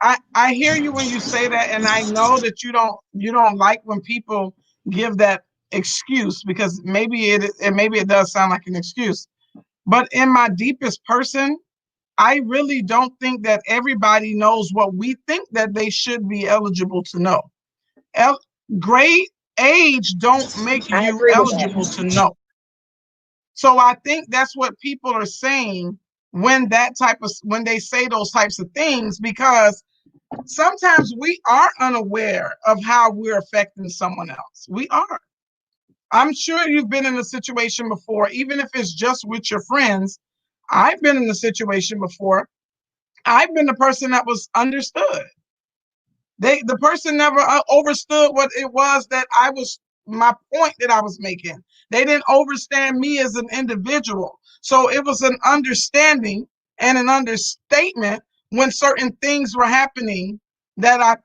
I hear you when you say that, and I know that you don't like when people give that excuse, because maybe it does sound like an excuse. But in my deepest person, I really don't think that everybody knows what we think that they should be eligible to know. Great age don't make you eligible to know. So I think that's what people are saying when they say those types of things, because sometimes we are unaware of how we're affecting someone else. We are. I'm sure you've been in a situation before, even if it's just with your friends. I've been in a situation before. I've been the person that was understood. The person never understood what it was that my point that I was making. They didn't understand me as an individual. So it was an understanding and an understatement when certain things were happening that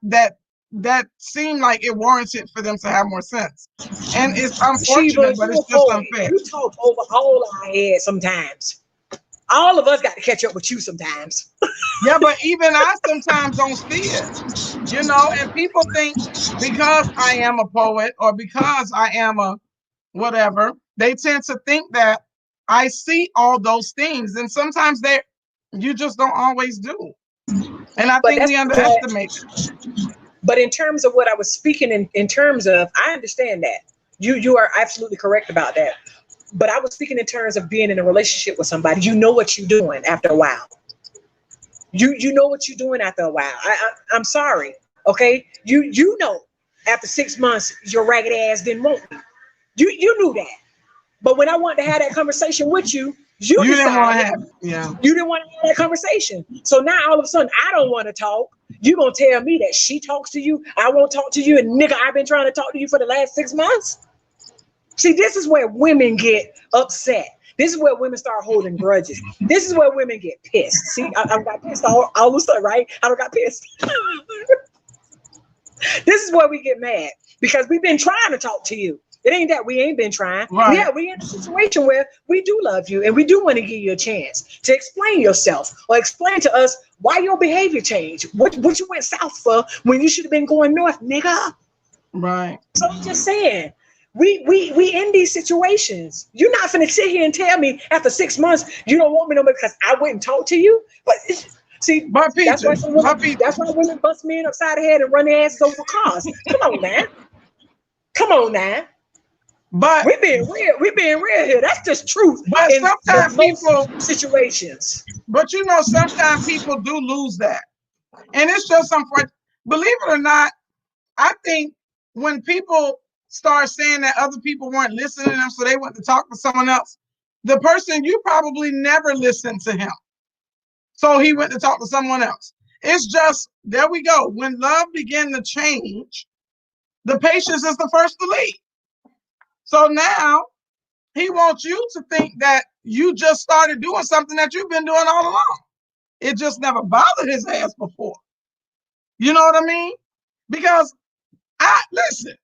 seemed like it warranted for them to have more sense. And it's unfortunate, but it's just unfair. You talk over all our heads sometimes. All of us got to catch up with you sometimes. Yeah, but even I sometimes don't see it, you know, and people think because I am a poet or because I am a whatever, they tend to think that I see all those things. And sometimes you just don't always do. And I think we underestimate it. But in terms of what I was speaking in terms of, I understand that. You are absolutely correct about that. But I was speaking in terms of being in a relationship with somebody. You know what you're doing after a while. You know what you're doing after a while. I'm sorry. Okay. You know after 6 months your ragged ass didn't want me. You knew that. But when I wanted to have that conversation with you, you didn't want to have, yeah. You didn't want to have that conversation. So now all of a sudden I don't want to talk. You gonna tell me that she talks to you, I won't talk to you, and nigga, I've been trying to talk to you for the last 6 months. See, this is where women get upset. This is where women start holding grudges. This is where women get pissed. See, I got pissed all of a sudden, right? I don't got pissed. This is where we get mad because we've been trying to talk to you. It ain't that we ain't been trying. Right. Yeah, we're in a situation where we do love you and we do want to give you a chance to explain yourself or explain to us why your behavior changed. What you went south for when you should have been going north, nigga. Right. So I'm just saying. We in these situations. You're not finna sit here and tell me after 6 months you don't want me no more because I went and talked to you. But see, that's why women bust men upside the head and run their asses over cars. Come on, man. Come on, now. But we're being real here. That's just truth. But sometimes people situations. But you know, sometimes people do lose that, and it's just unfortunate. Believe it or not, I think when people start saying that other people weren't listening to them, so they went to talk to someone else, the person, you probably never listened to him, so he went to talk to someone else. It's just, there we go. When love began to change, the patience is the first to leave. So now he wants you to think that you just started doing something that you've been doing all along. It just never bothered his ass before. You know what I mean? Because listen,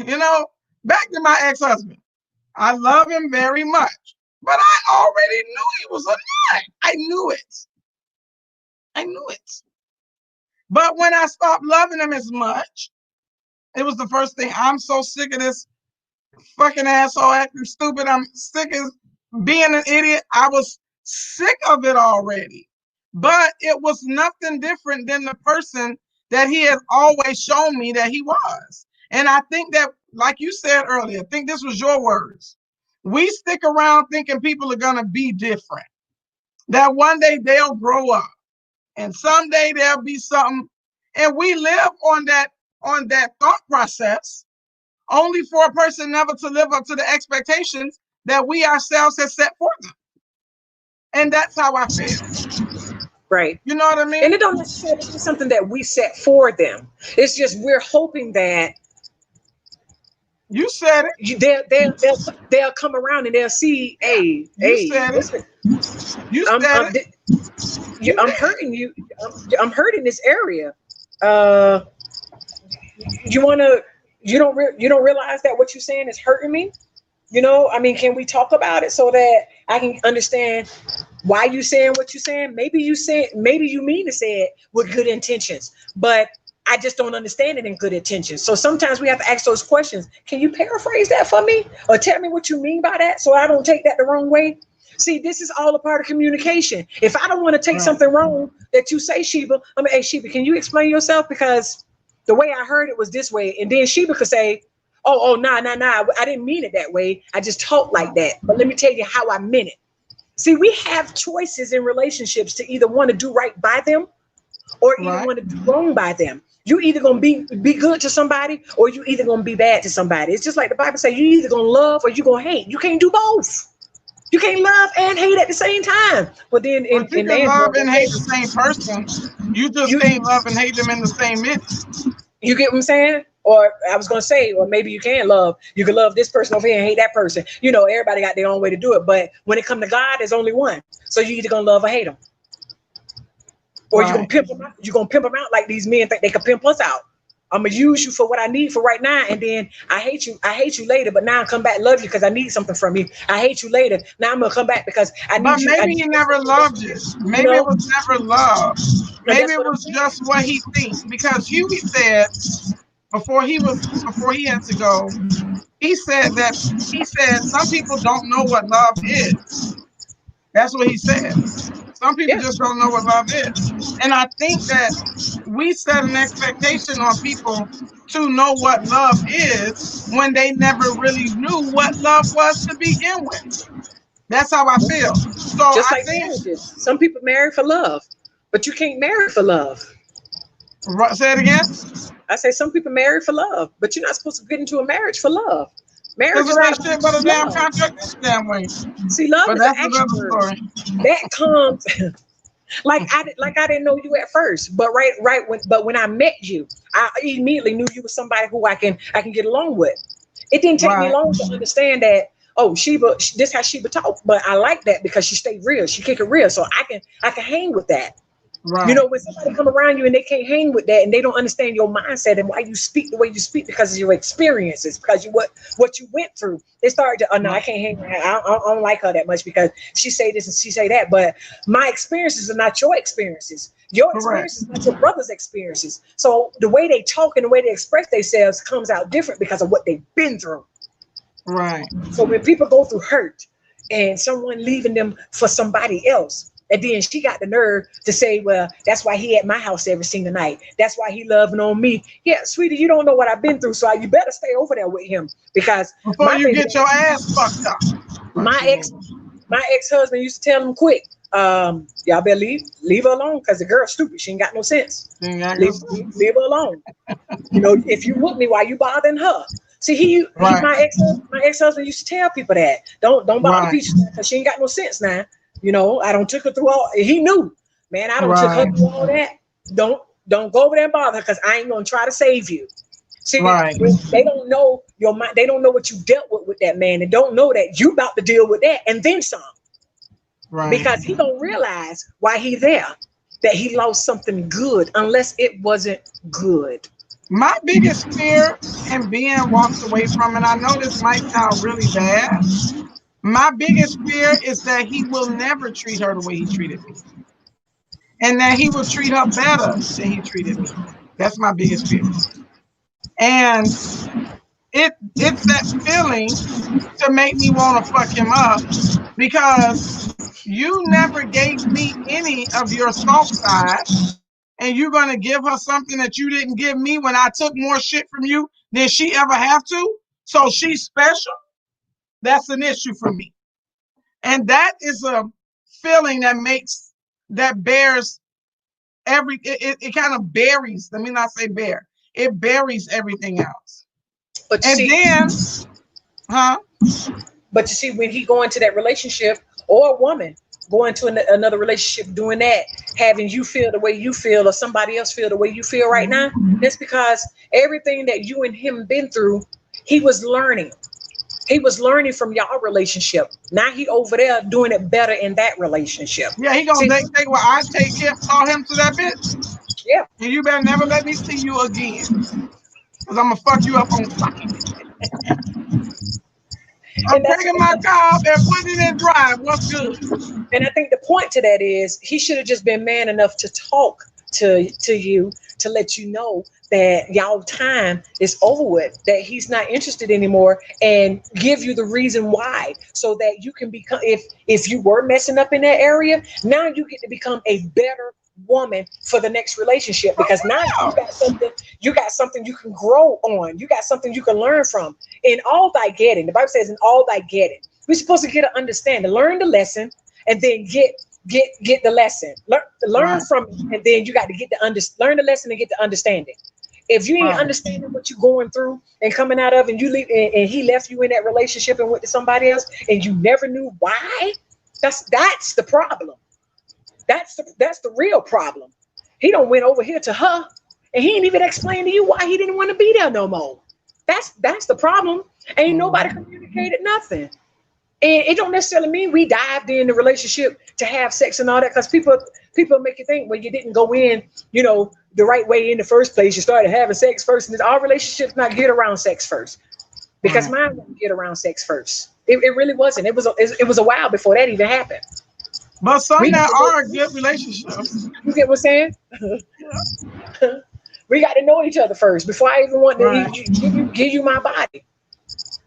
you know, back to my ex-husband. I love him very much, but I already knew he was a nut. I knew it. But when I stopped loving him as much, it was the first thing. I'm so sick of this fucking asshole acting stupid. I'm sick of being an idiot. I was sick of it already. But it was nothing different than the person that he has always shown me that he was. And I think that, like you said earlier, I think this was your words. We stick around thinking people are going to be different. That one day they'll grow up and someday there'll be something. And we live on that thought process, only for a person never to live up to the expectations that we ourselves have set for them. And that's how I feel. Right. You know what I mean? And it don't necessarily be something that we set for them. It's just we're hoping that you said it. They'll come around and they'll see, hey, said it. I'm hurting you. I'm hurting this area. You don't realize that what you're saying is hurting me. You know, I mean, can we talk about it so that I can understand why you saying what you're saying? Maybe you mean to say it with good intentions, but I just don't understand it in good intentions. So sometimes we have to ask those questions. Can you paraphrase that for me or tell me what you mean by that so I don't take that the wrong way? See, this is all a part of communication. If I don't want to take something wrong that you say, Sheba, hey, Sheba, can you explain yourself? Because the way I heard it was this way. And then Sheba could say, nah, I didn't mean it that way. I just talked like that. But let me tell you how I meant it. See, we have choices in relationships to either want to do right by them or either want to do wrong by them. You either going to be good to somebody or you either going to be bad to somebody. It's just like the Bible says, you either going to love or you going to hate. You can't do both. You can't love and hate at the same time. But then you can love and hate the same person. You just can't love and hate them in the same minute. You get what I'm saying? Or I was going to say, or maybe you can love this person over here and hate that person. You know, everybody got their own way to do it. But when it comes to God, there's only one. So you either going to love or hate them. Or you're going to pimp them out. You're going to pimp them out like these men think they can pimp us out. I'm gonna use you for what I need for right now, and then I hate you later. But now I come back love you because I need something from you. I hate you later. Now I'm gonna come back because I need But you. maybe he never loved you. Maybe it was never love. Maybe it was just what he thinks. Because Huey said before he had to go, he said some people don't know what love is. That's what he said. Some people just don't know what love is. And I think that we set an expectation on people to know what love is when they never really knew what love was to begin with. That's how I feel. So just I like think marriages. Some people marry for love, but you can't marry for love. Say it again. I say some people marry for love, but you're not supposed to get into a marriage for love. Marriage Because is of that not shit but a damn love. contract damn way. See, love But is an that's action another word. story. That comes like I didn't know you at first, but when I met you, I immediately knew you were somebody who I can get along with. It didn't take me long to understand that. Oh, Sheba, this how Sheba talk, but I like that because she stayed real. She kick it real, so I can hang with that. Right. You know, when somebody come around you and they can't hang with that and they don't understand your mindset and why you speak the way you speak because of your experiences, because you what you went through, they start to, oh no, I can't hang with her. I don't like her that much because she say this and she say that. But my experiences are not your experiences. Your experiences are not your brother's experiences. So the way they talk and the way they express themselves comes out different because of what they've been through. Right. So when people go through hurt and someone leaving them for somebody else, and then she got the nerve to say, well, that's why he at my house every single night. That's why he loving on me. Yeah, sweetie, you don't know what I've been through, so you better stay over there with him because before you get your ass fucked up. My ex-husband used to tell him quick, y'all better leave her alone because the girl's stupid. She ain't got no sense. Leave her alone. You know, if you with me, why you bothering her? See, my ex-husband used to tell people that don't bother Peaches because she ain't got no sense now. You know, I don't took her through all. He knew, man. I don't took her through all that. Don't go over there and bother her because I ain't gonna try to save you. See, they don't know your mind. They don't know what you dealt with that man, and don't know that you about to deal with that and then some. Right. Because he don't realize why he there. That he lost something good unless it wasn't good. My biggest fear in being walked away from, and I know this might sound really bad, my biggest fear is that he will never treat her the way he treated me. And that he will treat her better than he treated me. That's my biggest fear. And it's that feeling to make me want to fuck him up because you never gave me any of your soft side. And you're going to give her something that you didn't give me when I took more shit from you than she ever have to. So she's special. That's an issue for me. And that is a feeling that bears it kind of buries, let me not say bear. It buries everything else. But you see, when he go into that relationship or a woman, going to another relationship, doing that, having you feel the way you feel or somebody else feel the way you feel right now, that's because everything that you and him been through, he was learning. He was learning from y'all relationship. Now he over there doing it better in that relationship. Yeah, he gonna take what I saw him to that bitch. Yeah. And you better never let me see you again. Cause I'm gonna fuck you up on fucking. I'm taking my car up and putting it in drive. What's good? And I think the point to that is he should have just been man enough to talk to you to let you know that y'all time is over with, that he's not interested anymore, and give you the reason why, so that you can become, if you were messing up in that area, now you get to become a better woman for the next relationship, because now you got something you can grow on, you got something you can learn from. In all thy getting, the Bible says, in all thy getting, we're supposed to get an understanding, learn the lesson, and then get the lesson, learn from it, and then you got to learn the lesson and get the understanding. If you ain't understanding what you're going through and coming out of, and you leave, and he left you in that relationship and went to somebody else, and you never knew why, that's the problem. That's the real problem. He don't went over here to her, and he didn't even explain to you why he didn't want to be there no more. That's the problem. Ain't nobody communicated nothing. And it don't necessarily mean we dived in the relationship to have sex and all that, because people make you think, well, you didn't go in, the right way in the first place. You started having sex first, and our relationships not get around sex first, because mine didn't get around sex first. It really wasn't. It was a while before that even happened. But some We that got to are good relationships. You get what I'm saying? We got to know each other first before I even want to Right. give you my body.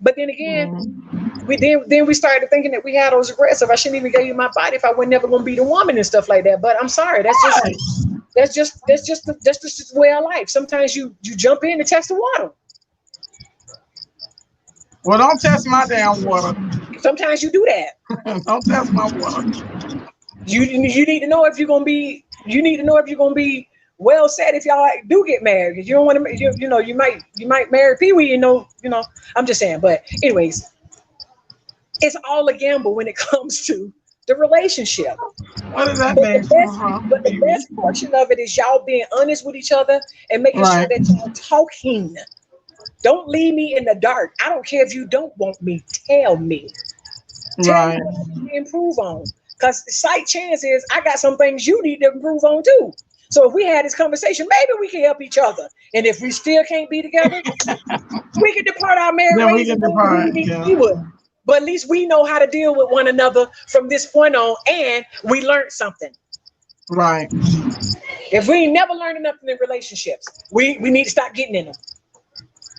But then again, Mhm. then we started thinking that we had those regrets of I shouldn't even give you my body if I was never gonna be the woman and stuff like that. But I'm sorry, Right. that's just the way of life. Sometimes you jump in and test the water. Well, don't test my damn water. Sometimes you do that. Don't test my water. You need to know if you're gonna be. You need to know if you're gonna be well said if y'all do get married. Because you don't want to. You might marry Pee Wee. I'm just saying. But anyways, it's all a gamble when it comes to the relationship. What does that But mean? the best portion of it is y'all being honest with each other and making sure Right. that y'all talking. Don't leave me in the dark. I don't care if you don't want me. Tell me. Tell me Right. what I need to improve on. Because slight chance is I got some things you need to improve on too. So if we had this conversation, maybe we can help each other. And if we still can't be together, we can depart our married Then we ways can and go where we depart. need to Yeah. be with. But at least we know how to deal with one another from this point on, and we learned something. Right. If we ain't never learned nothing in relationships, we need to stop getting in them.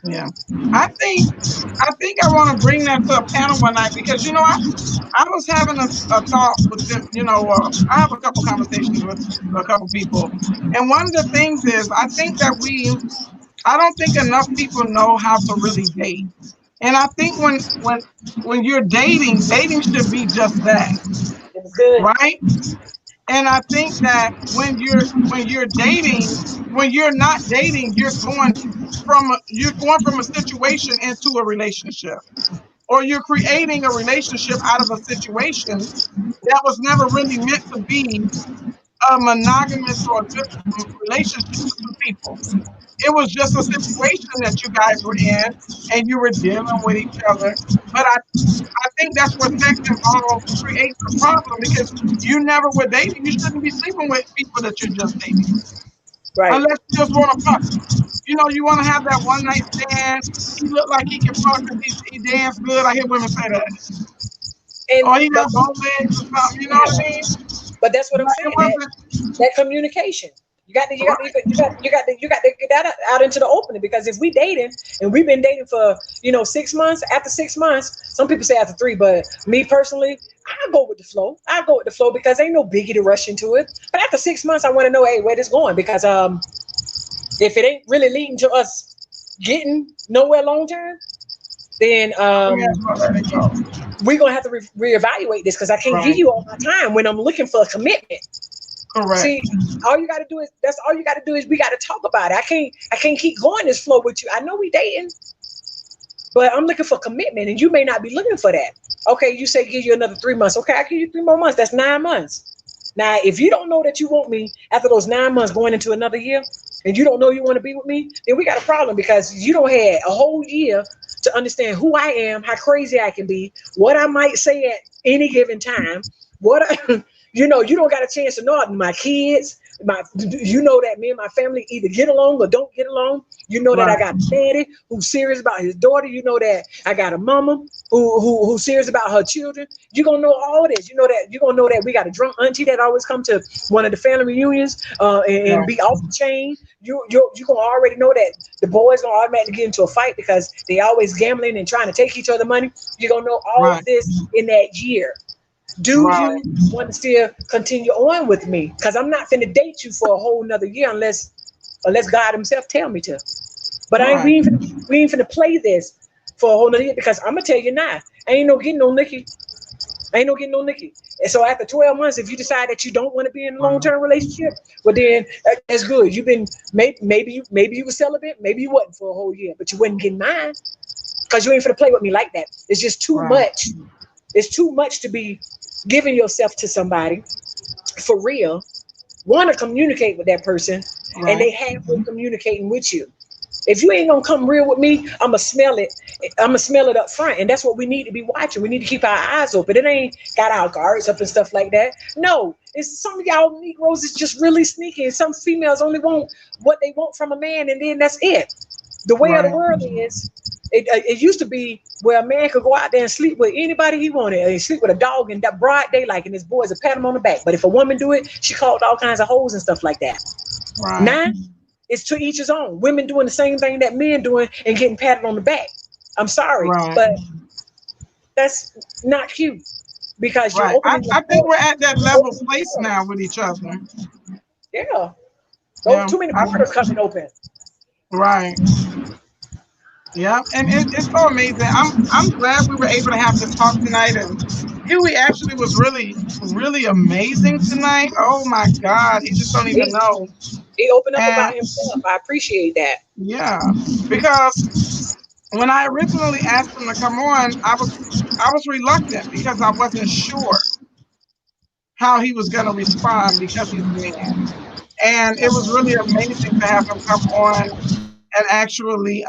Yeah. I think I want to bring that to a panel one night because I was having a thought with them, I have a couple conversations with a couple people, and one of the things is I don't think enough people know how to really date, and I think when you're dating should be just that, It was good. right? And I think that when you're dating, when you're not dating, you're going from a situation into a relationship, or you're creating a relationship out of a situation that was never really meant to be a monogamous or a good relationship with two people. It was just a situation that you guys were in and you were dealing with each other. But I think that's where sex involved creates the problem because you never were dating. You shouldn't be sleeping with people that you're just dating Right. unless you just want to fuck. You want to have that one night stand. He looked like he can fuck because he danced good. I hear women say that. And Or he but got bow legs or something. You know what I mean? but that's what I'm But it saying. wasn't That communication. right. You got to get that out into the opening, because if we dating and we've been dating for 6 months, after 6 months, some people say after 3, but me personally, I go with the flow. I go with the flow because ain't no biggie to rush into it. But after 6 months, I want to know, hey, where this going? Because if it ain't really leading to us getting nowhere long term, then We have to let it go. we're gonna have to reevaluate this, because I can't give Right. you all my time when I'm looking for a commitment. Correct. See, all you got to do is we got to talk about it. I can't keep going this flow with you. I know we dating, but I'm looking for commitment, and you may not be looking for that. Okay, you say give you another 3 months. Okay, I give you 3 more months. That's 9 months. Now, if you don't know that you want me after those 9 months going into another year, and you don't know you want to be with me, then we got a problem, because you don't have a whole year to understand who I am, how crazy I can be, what I might say at any given time, you don't got a chance to know my kids. That me and my family either get along or don't get along. You know that I Right. got a daddy who's serious about his daughter. You know that I got a mama who's serious about her children. You're gonna know all this. You're gonna know that we got a drunk auntie that always come to one of the family reunions and Right. be off the chain. You're gonna already know that the boys gonna automatically get into a fight because they always gambling and trying to take each other money. You're gonna know all Right. of this in that year. Do Right. you want to still continue on with me? Because I'm not finna date you for a whole nother year unless God himself tell me to. But Right. we ain't finna play this for a whole nother year, because I'm gonna tell you now, I ain't no getting no Nikki. And so after 12 months, if you decide that you don't want to be in a long-term relationship, well then that's good. You've been maybe you were celibate, maybe you wasn't for a whole year, but you wasn't getting mine, because you ain't finna play with me like that. It's just too Right. much. It's too much to be giving yourself to somebody for real. Want to communicate with that person, and Right. they halfway communicating with you. If you ain't gonna come real with me, I'ma smell it. I'ma smell it up front. And that's what we need to be watching. We need to keep our eyes open. It ain't got our guards up and stuff like that. No, it's some of y'all Negroes is just really sneaky. And some females only want what they want from a man, and then that's it. The way of the Right. world is, it used to be where a man could go out there and sleep with anybody he wanted. And sleep with a dog in that broad daylight, and his boys would pat him on the back. But if a woman do it, she called all kinds of hoes and stuff like that. Right. Now, it's to each his own. Women doing the same thing that men doing and getting patted on the back. I'm sorry, Right. but that's not cute because you're Right. opening. I think we're at that level place now with each other. Yeah. Yeah. Too many borders coming open. Right. Yeah. And it's so amazing. I'm glad we were able to have this talk tonight. And Huey actually was really, really amazing tonight. Oh my God. He just don't even know. He opened up And about himself. I appreciate that. yeah, because when I originally asked him to come on, I was reluctant because I wasn't sure how he was going to respond because he's a man. And it was really amazing to have him come on and actually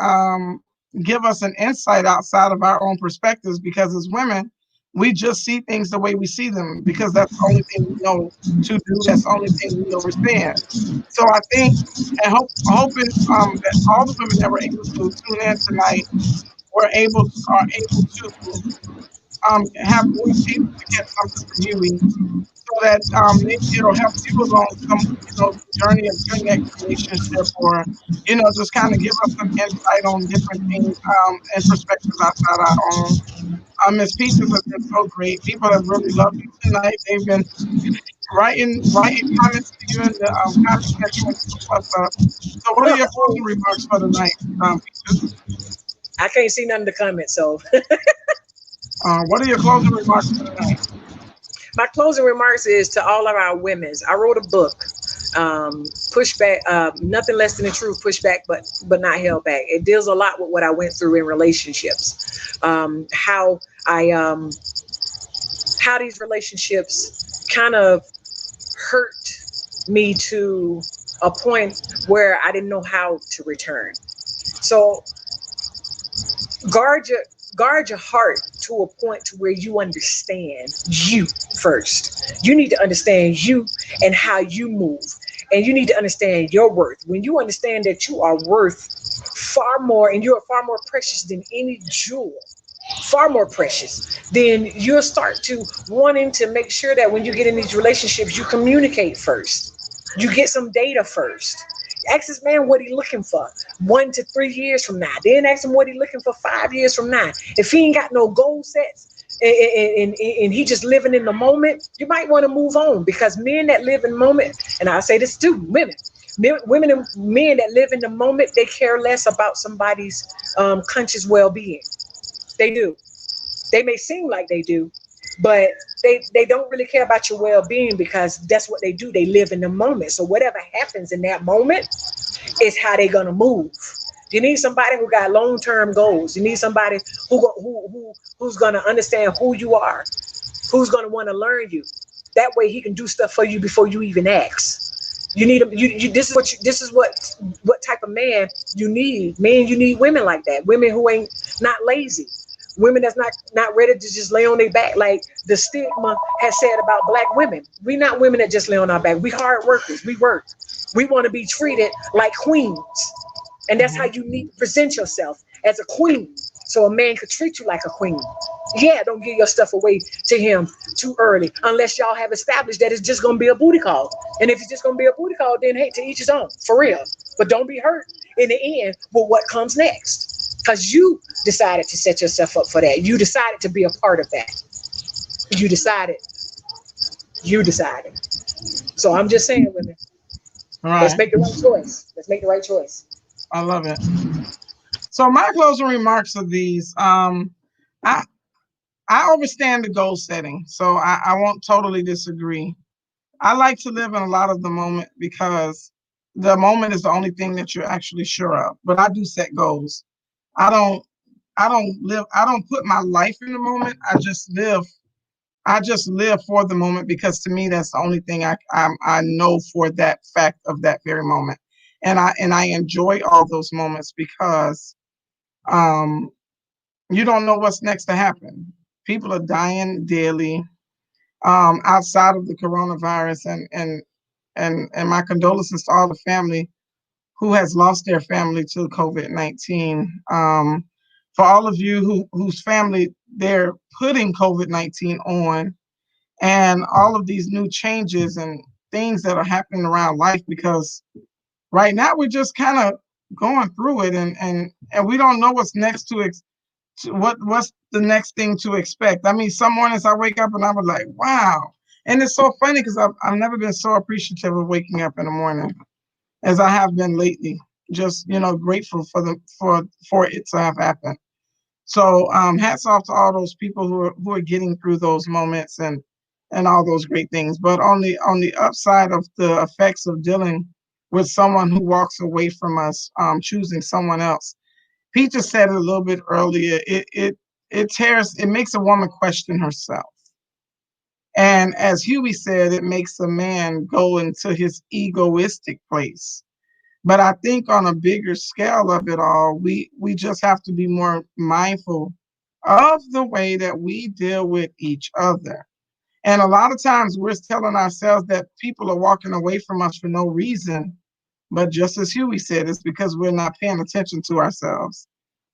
give us an insight outside of our own perspectives, because as women, we just see things the way we see them because that's the only thing we know to do. That's the only thing we understand. So I think and hoping that all the women that were able to tune in tonight are able to were able to get something from Huey, so that maybe it'll help you along some journey of your next relationship, or just kind of give us some insight on different things and perspectives outside our own. Miss Peaches has been so great. People have really loved you tonight. They've been writing comments to you in the comment section when you look us up. So what are your closing remarks for tonight, Peaches? I can't see none of the comments, so What are your closing remarks for tonight? my closing remarks is to all of our women's. I wrote a book, Pushback, Nothing Less Than the Truth, Pushback, but Not Held Back. It deals a lot with what I went through in relationships, how these relationships kind of hurt me to a point where I didn't know how to return. So guard your heart to a point to where you understand you first. You need to understand you and how you move. And you need to understand your worth. When you understand that you are worth far more and you are far more precious than any jewel, far more precious, then you'll start to wanting to make sure that when you get in these relationships, you communicate first. You get some data first. Ask this man what he's looking for 1 to 3 years from now. Then ask him what he's looking for 5 years from now. If he ain't got no goal sets and he just living in the moment, you might want to move on, because men that live in the moment, and I say this too, women and men that live in the moment, they care less about somebody's conscious well-being. They do. They may seem like they do, but they don't really care about your well-being, because that's what they do. They live in the moment. So whatever happens in that moment is how they're gonna move. You need somebody who got long-term goals. You need somebody who's gonna understand who you are, who's gonna want to learn you. That way he can do stuff for you before you even ask. You need this is what type of man you need. Man, you need women like that. Women who ain't not lazy. Women that's not ready to just lay on their back, like the stigma has said about Black women. We not women that just lay on our back. We hard workers. We work. We want to be treated like queens, and that's how you need to present yourself, as a queen, so a man could treat you like a queen. Yeah, don't give your stuff away to him too early, unless y'all have established that it's just gonna be a booty call. And if it's just gonna be a booty call, then hey, to each his own, for real. But don't be hurt in the end with what comes next, because you decided to set yourself up for that. You decided to be a part of that. You decided. So I'm just saying, women, let's make the right choice. Let's make the right choice. I love it. So my closing remarks are these. I understand the goal setting, so I won't totally disagree. I like to live in a lot of the moment, because the moment is the only thing that you're actually sure of. But I do set goals. I don't put my life in the moment. I just live for the moment, because to me that's the only thing I know for that fact of that very moment. And I enjoy all those moments because you don't know what's next to happen. People are dying daily outside of the coronavirus, and my condolences to all the family who has lost their family to COVID-19. For all of you whose family they're putting COVID-19 on, and all of these new changes and things that are happening around life, because right now we're just kind of going through it, and we don't know what's next what's the next thing to expect. I mean, some mornings I wake up and I was like, wow. And it's so funny because I've never been so appreciative of waking up in the morning as I have been lately. Just, grateful for it to have happened. So hats off to all those people who are getting through those moments and all those great things. But on the upside of the effects of dealing with someone who walks away from us, choosing someone else, Pete just said it a little bit earlier. It makes a woman question herself. And as Huey said, it makes a man go into his egoistic place. But I think on a bigger scale of it all, we just have to be more mindful of the way that we deal with each other. And a lot of times we're telling ourselves that people are walking away from us for no reason. But just as Huey said, it's because we're not paying attention to ourselves.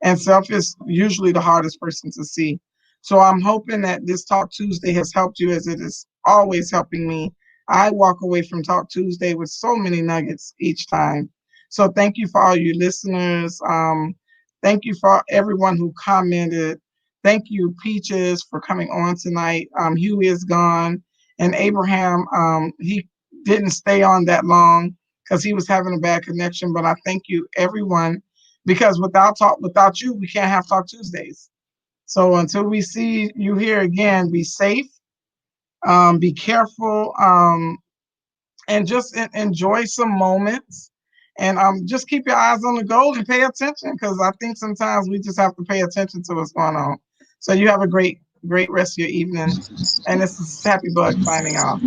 And self is usually the hardest person to see. So I'm hoping that this Talk Tuesday has helped you as it is always helping me. I walk away from Talk Tuesday with so many nuggets each time. So thank you for all you listeners. Thank you for everyone who commented. Thank you, Peaches, for coming on tonight. Huey is gone. And Abraham, he didn't stay on that long because he was having a bad connection. But I thank you, everyone, because without you, we can't have Talk Tuesdays. So until we see you here again, be safe, be careful, and just enjoy some moments. And just keep your eyes on the goal and pay attention, because I think sometimes we just have to pay attention to what's going on. So you have a great rest of your evening. And this is Happy Bug signing off.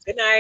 Good night.